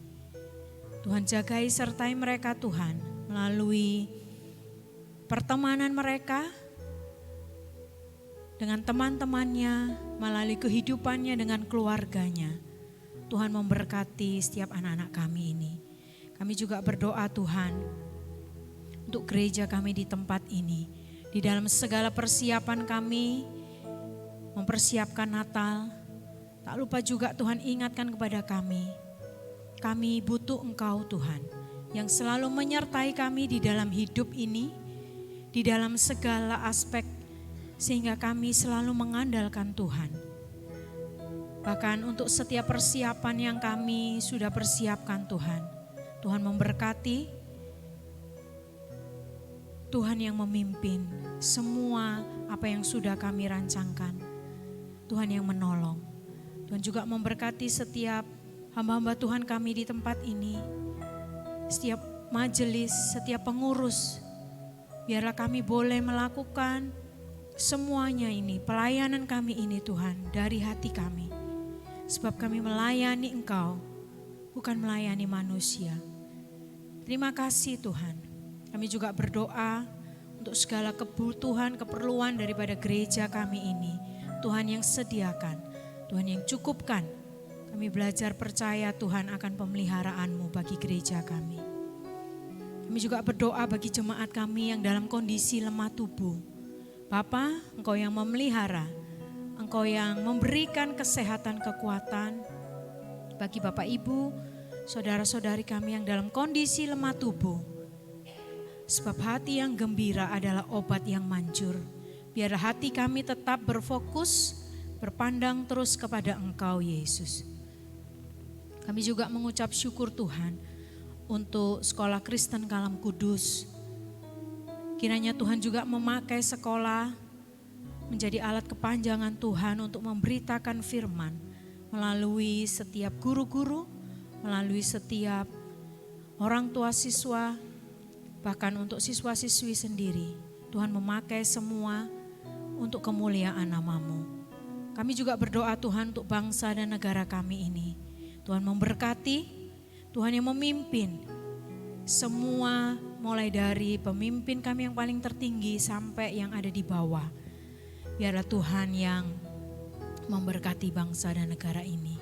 Tuhan jagai sertai mereka Tuhan melalui pertemanan mereka dengan teman-temannya, melalui kehidupannya dengan keluarganya. Tuhan memberkati setiap anak-anak kami ini. Kami juga berdoa Tuhan untuk gereja kami di tempat ini. Di dalam segala persiapan kami, mempersiapkan Natal, tak lupa juga Tuhan ingatkan kepada kami butuh Engkau Tuhan, yang selalu menyertai kami di dalam hidup ini, di dalam segala aspek, sehingga kami selalu mengandalkan Tuhan. Bahkan untuk setiap persiapan yang kami sudah persiapkan Tuhan, Tuhan memberkati, Tuhan yang memimpin semua apa yang sudah kami rancangkan. Tuhan yang menolong. Tuhan juga memberkati setiap hamba-hamba Tuhan kami di tempat ini. Setiap majelis, setiap pengurus. Biarlah kami boleh melakukan semuanya ini, pelayanan kami ini Tuhan dari hati kami. sebab kami melayani Engkau, bukan melayani manusia. Terima kasih Tuhan. Kami juga berdoa untuk segala kebutuhan, keperluan daripada gereja kami ini. Tuhan yang sediakan, Tuhan yang cukupkan. Kami belajar percaya Tuhan akan pemeliharaan-Mu bagi gereja kami. Kami juga berdoa bagi jemaat kami yang dalam kondisi lemah tubuh. Bapa, Engkau yang memelihara, Engkau yang memberikan kesehatan, kekuatan bagi Bapak Ibu, saudara-saudari kami yang dalam kondisi lemah tubuh. Sebab hati yang gembira adalah obat yang manjur. Biarlah hati kami tetap berfokus, berpandang terus kepada Engkau Yesus. Kami juga mengucap syukur Tuhan untuk Sekolah Kristen Kalam Kudus. Kiranya Tuhan juga memakai sekolah menjadi alat kepanjangan Tuhan untuk memberitakan firman melalui setiap guru-guru, melalui setiap orang tua siswa, bahkan untuk siswa-siswi sendiri. Tuhan memakai semua untuk kemuliaan nama-Mu. Kami juga berdoa Tuhan untuk bangsa dan negara kami ini. Tuhan memberkati, Tuhan yang memimpin semua, mulai dari pemimpin kami yang paling tertinggi sampai yang ada di bawah. Biarlah Tuhan yang memberkati bangsa dan negara ini.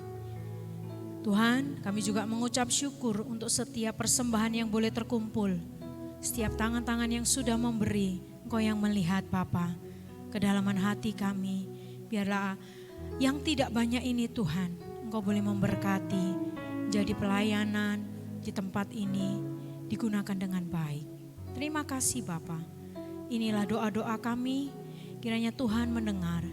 Tuhan, kami juga mengucap syukur untuk setiap persembahan yang boleh terkumpul. Setiap tangan-tangan yang sudah memberi, Engkau yang melihat Bapa, kedalaman hati kami. Biarlah yang tidak banyak ini Tuhan, Engkau boleh memberkati, jadi pelayanan di tempat ini digunakan dengan baik. Terima kasih Bapa. Inilah doa-doa kami, kiranya Tuhan mendengar.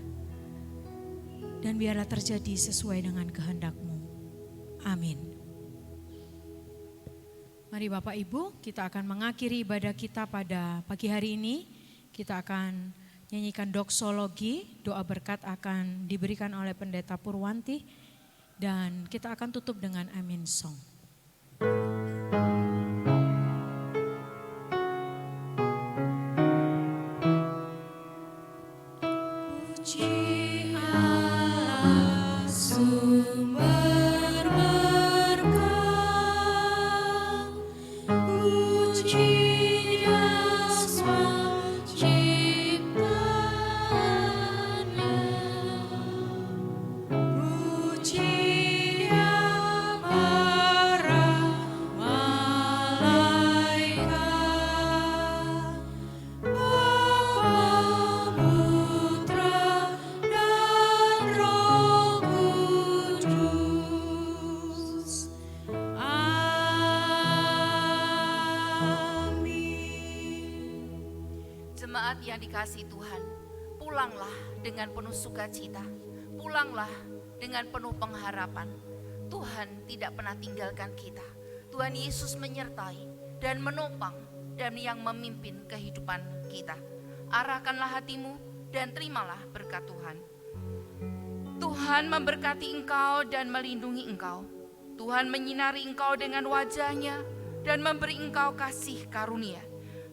Dan biarlah terjadi sesuai dengan kehendak-Mu. Amin. Mari Bapak Ibu, kita akan mengakhiri ibadah kita pada pagi hari ini. Kita akan nyanyikan doksologi, doa berkat akan diberikan oleh Pendeta Purwanti. Dan kita akan tutup dengan Amin Song.
Puji Allah sumber berkah, puji Dia ciptaannya, puji Dia para malaikat, Bapa, Putra, dan Roh Kudus. Amin.
Jemaat yang dikasihi Tuhan, pulanglah dengan penuh sukacita, pulanglah dengan penuh pengharapan. Tuhan tidak pernah tinggalkan kita. Tuhan Yesus menyertai dan menopang dan yang memimpin kehidupan kita. Arahkanlah hatimu dan terimalah berkat Tuhan. Tuhan memberkati engkau dan melindungi engkau. Tuhan menyinari engkau dengan wajah-Nya dan memberi engkau kasih karunia.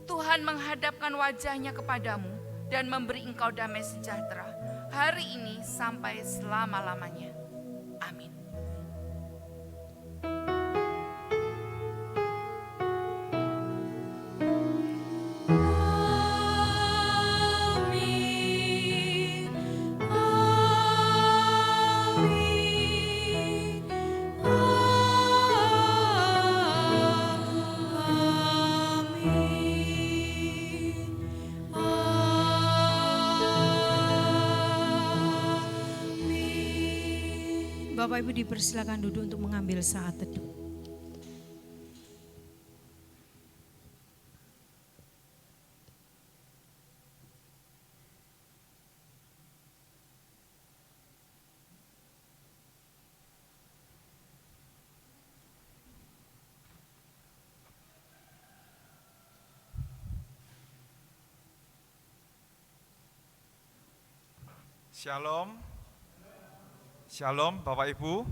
Tuhan menghadapkan wajah-Nya kepadamu dan memberi engkau damai sejahtera hari ini sampai selama-lamanya. Amin.
Amin. Amin.
Bapak Ibu dipersilakan duduk untuk mengambil saat teduh.
Shalom, Shalom Bapak Ibu.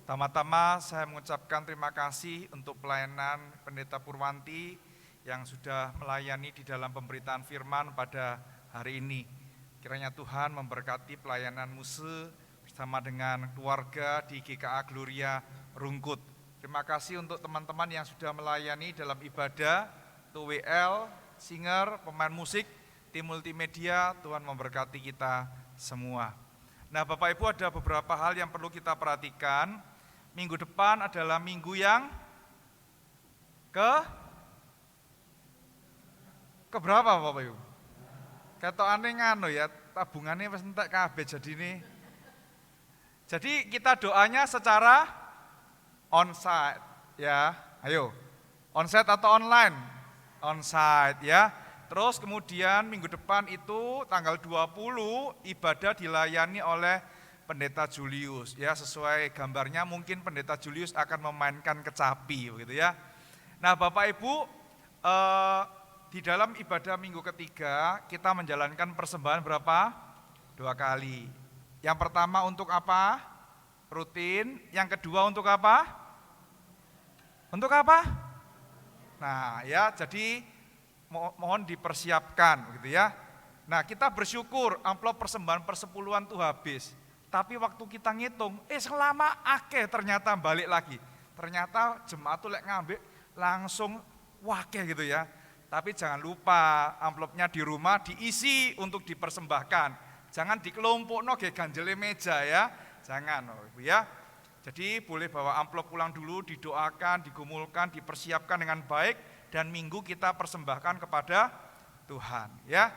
Tama-tama saya mengucapkan terima kasih untuk pelayanan Pendeta Purwanti yang sudah melayani di dalam pemberitaan firman pada hari ini. Kiranya Tuhan memberkati pelayanan Muse bersama dengan keluarga di GKA Gloria Rungkut. Terima kasih untuk teman-teman yang sudah melayani dalam ibadah, TWL, singer, pemain musik, tim multimedia. Tuhan memberkati kita semua. Nah, Bapak Ibu, ada beberapa hal yang perlu kita perhatikan. Minggu depan adalah minggu yang keberapa Bapak Ibu? Ketokane ngano ya, tabungannya wis entek kabeh jadine. Jadi kita doanya secara onsite ya. Ayo. Onsite atau online? Onsite ya. Terus kemudian minggu depan itu tanggal 20 ibadah dilayani oleh Pendeta Julius ya, sesuai gambarnya mungkin Pendeta Julius akan memainkan kecapi begitu ya. Nah, Bapak Ibu, di dalam ibadah minggu ketiga kita menjalankan persembahan berapa? 2 kali. Yang pertama untuk apa? Rutin. Yang kedua untuk apa? Untuk apa? Nah, ya, jadi mohon dipersiapkan gitu ya. Nah, kita bersyukur amplop persembahan persepuluhan tuh habis. Tapi waktu kita ngitung, selama akeh ternyata balik lagi. Ternyata jemaat tuh lek ngambil langsung wakeh gitu ya. Tapi jangan lupa amplopnya di rumah diisi untuk dipersembahkan. Jangan dikelompokno ge ganjele meja ya. Jangan Ibu ya. Jadi boleh bawa amplop pulang dulu, didoakan, digumulkan, dipersiapkan dengan baik dan minggu kita persembahkan kepada Tuhan ya.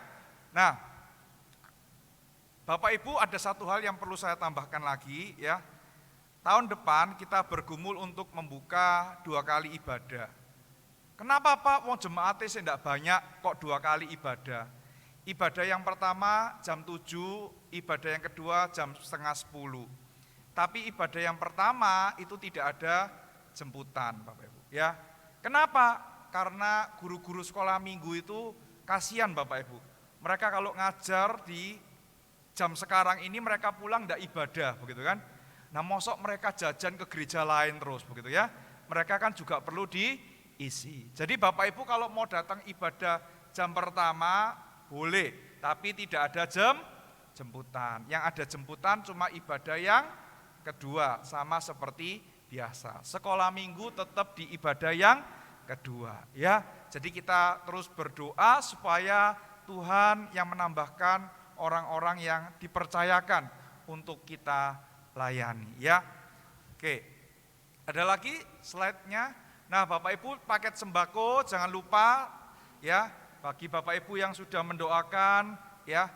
Nah, Bapak Ibu, ada satu hal yang perlu saya tambahkan lagi ya. Tahun depan kita bergumul untuk membuka 2 kali ibadah. Kenapa Pak? Wong jemaatnya tidak banyak kok 2 kali ibadah. Ibadah yang pertama jam 7, ibadah yang kedua jam setengah 10. Tapi ibadah yang pertama itu tidak ada jemputan Bapak Ibu ya. Kenapa? Karena guru-guru sekolah minggu itu kasihan Bapak Ibu. Mereka kalau ngajar di jam sekarang ini mereka pulang tidak ibadah begitu kan. Nah, mosok mereka jajan ke gereja lain terus begitu ya. Mereka kan juga perlu diisi. Jadi Bapak Ibu kalau mau datang ibadah jam pertama boleh, tapi tidak ada jemputan. Yang ada jemputan cuma ibadah yang kedua, sama seperti biasa. Sekolah minggu tetap di ibadah yang kedua ya. Jadi kita terus berdoa supaya Tuhan yang menambahkan orang-orang yang dipercayakan untuk kita layani ya. Oke, ada lagi slide-nya. Nah, Bapak Ibu, paket sembako jangan lupa ya. Bagi Bapak Ibu yang sudah mendoakan ya,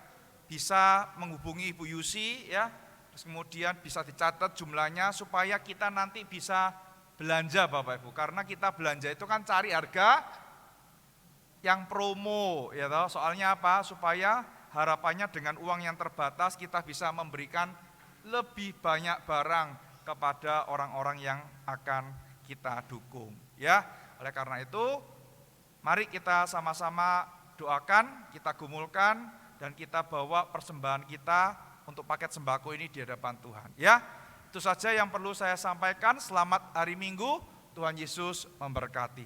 bisa menghubungi Ibu Yusi ya. Terus kemudian bisa dicatat jumlahnya supaya kita nanti bisa belanja Bapak Ibu. Karena kita belanja itu kan cari harga yang promo ya toh. Soalnya apa? Supaya harapannya dengan uang yang terbatas kita bisa memberikan lebih banyak barang kepada orang-orang yang akan kita dukung ya. Oleh karena itu mari kita sama-sama doakan, kita gumulkan dan kita bawa persembahan kita untuk paket sembako ini di hadapan Tuhan ya. Itu saja yang perlu saya sampaikan. Selamat hari Minggu, Tuhan Yesus memberkati.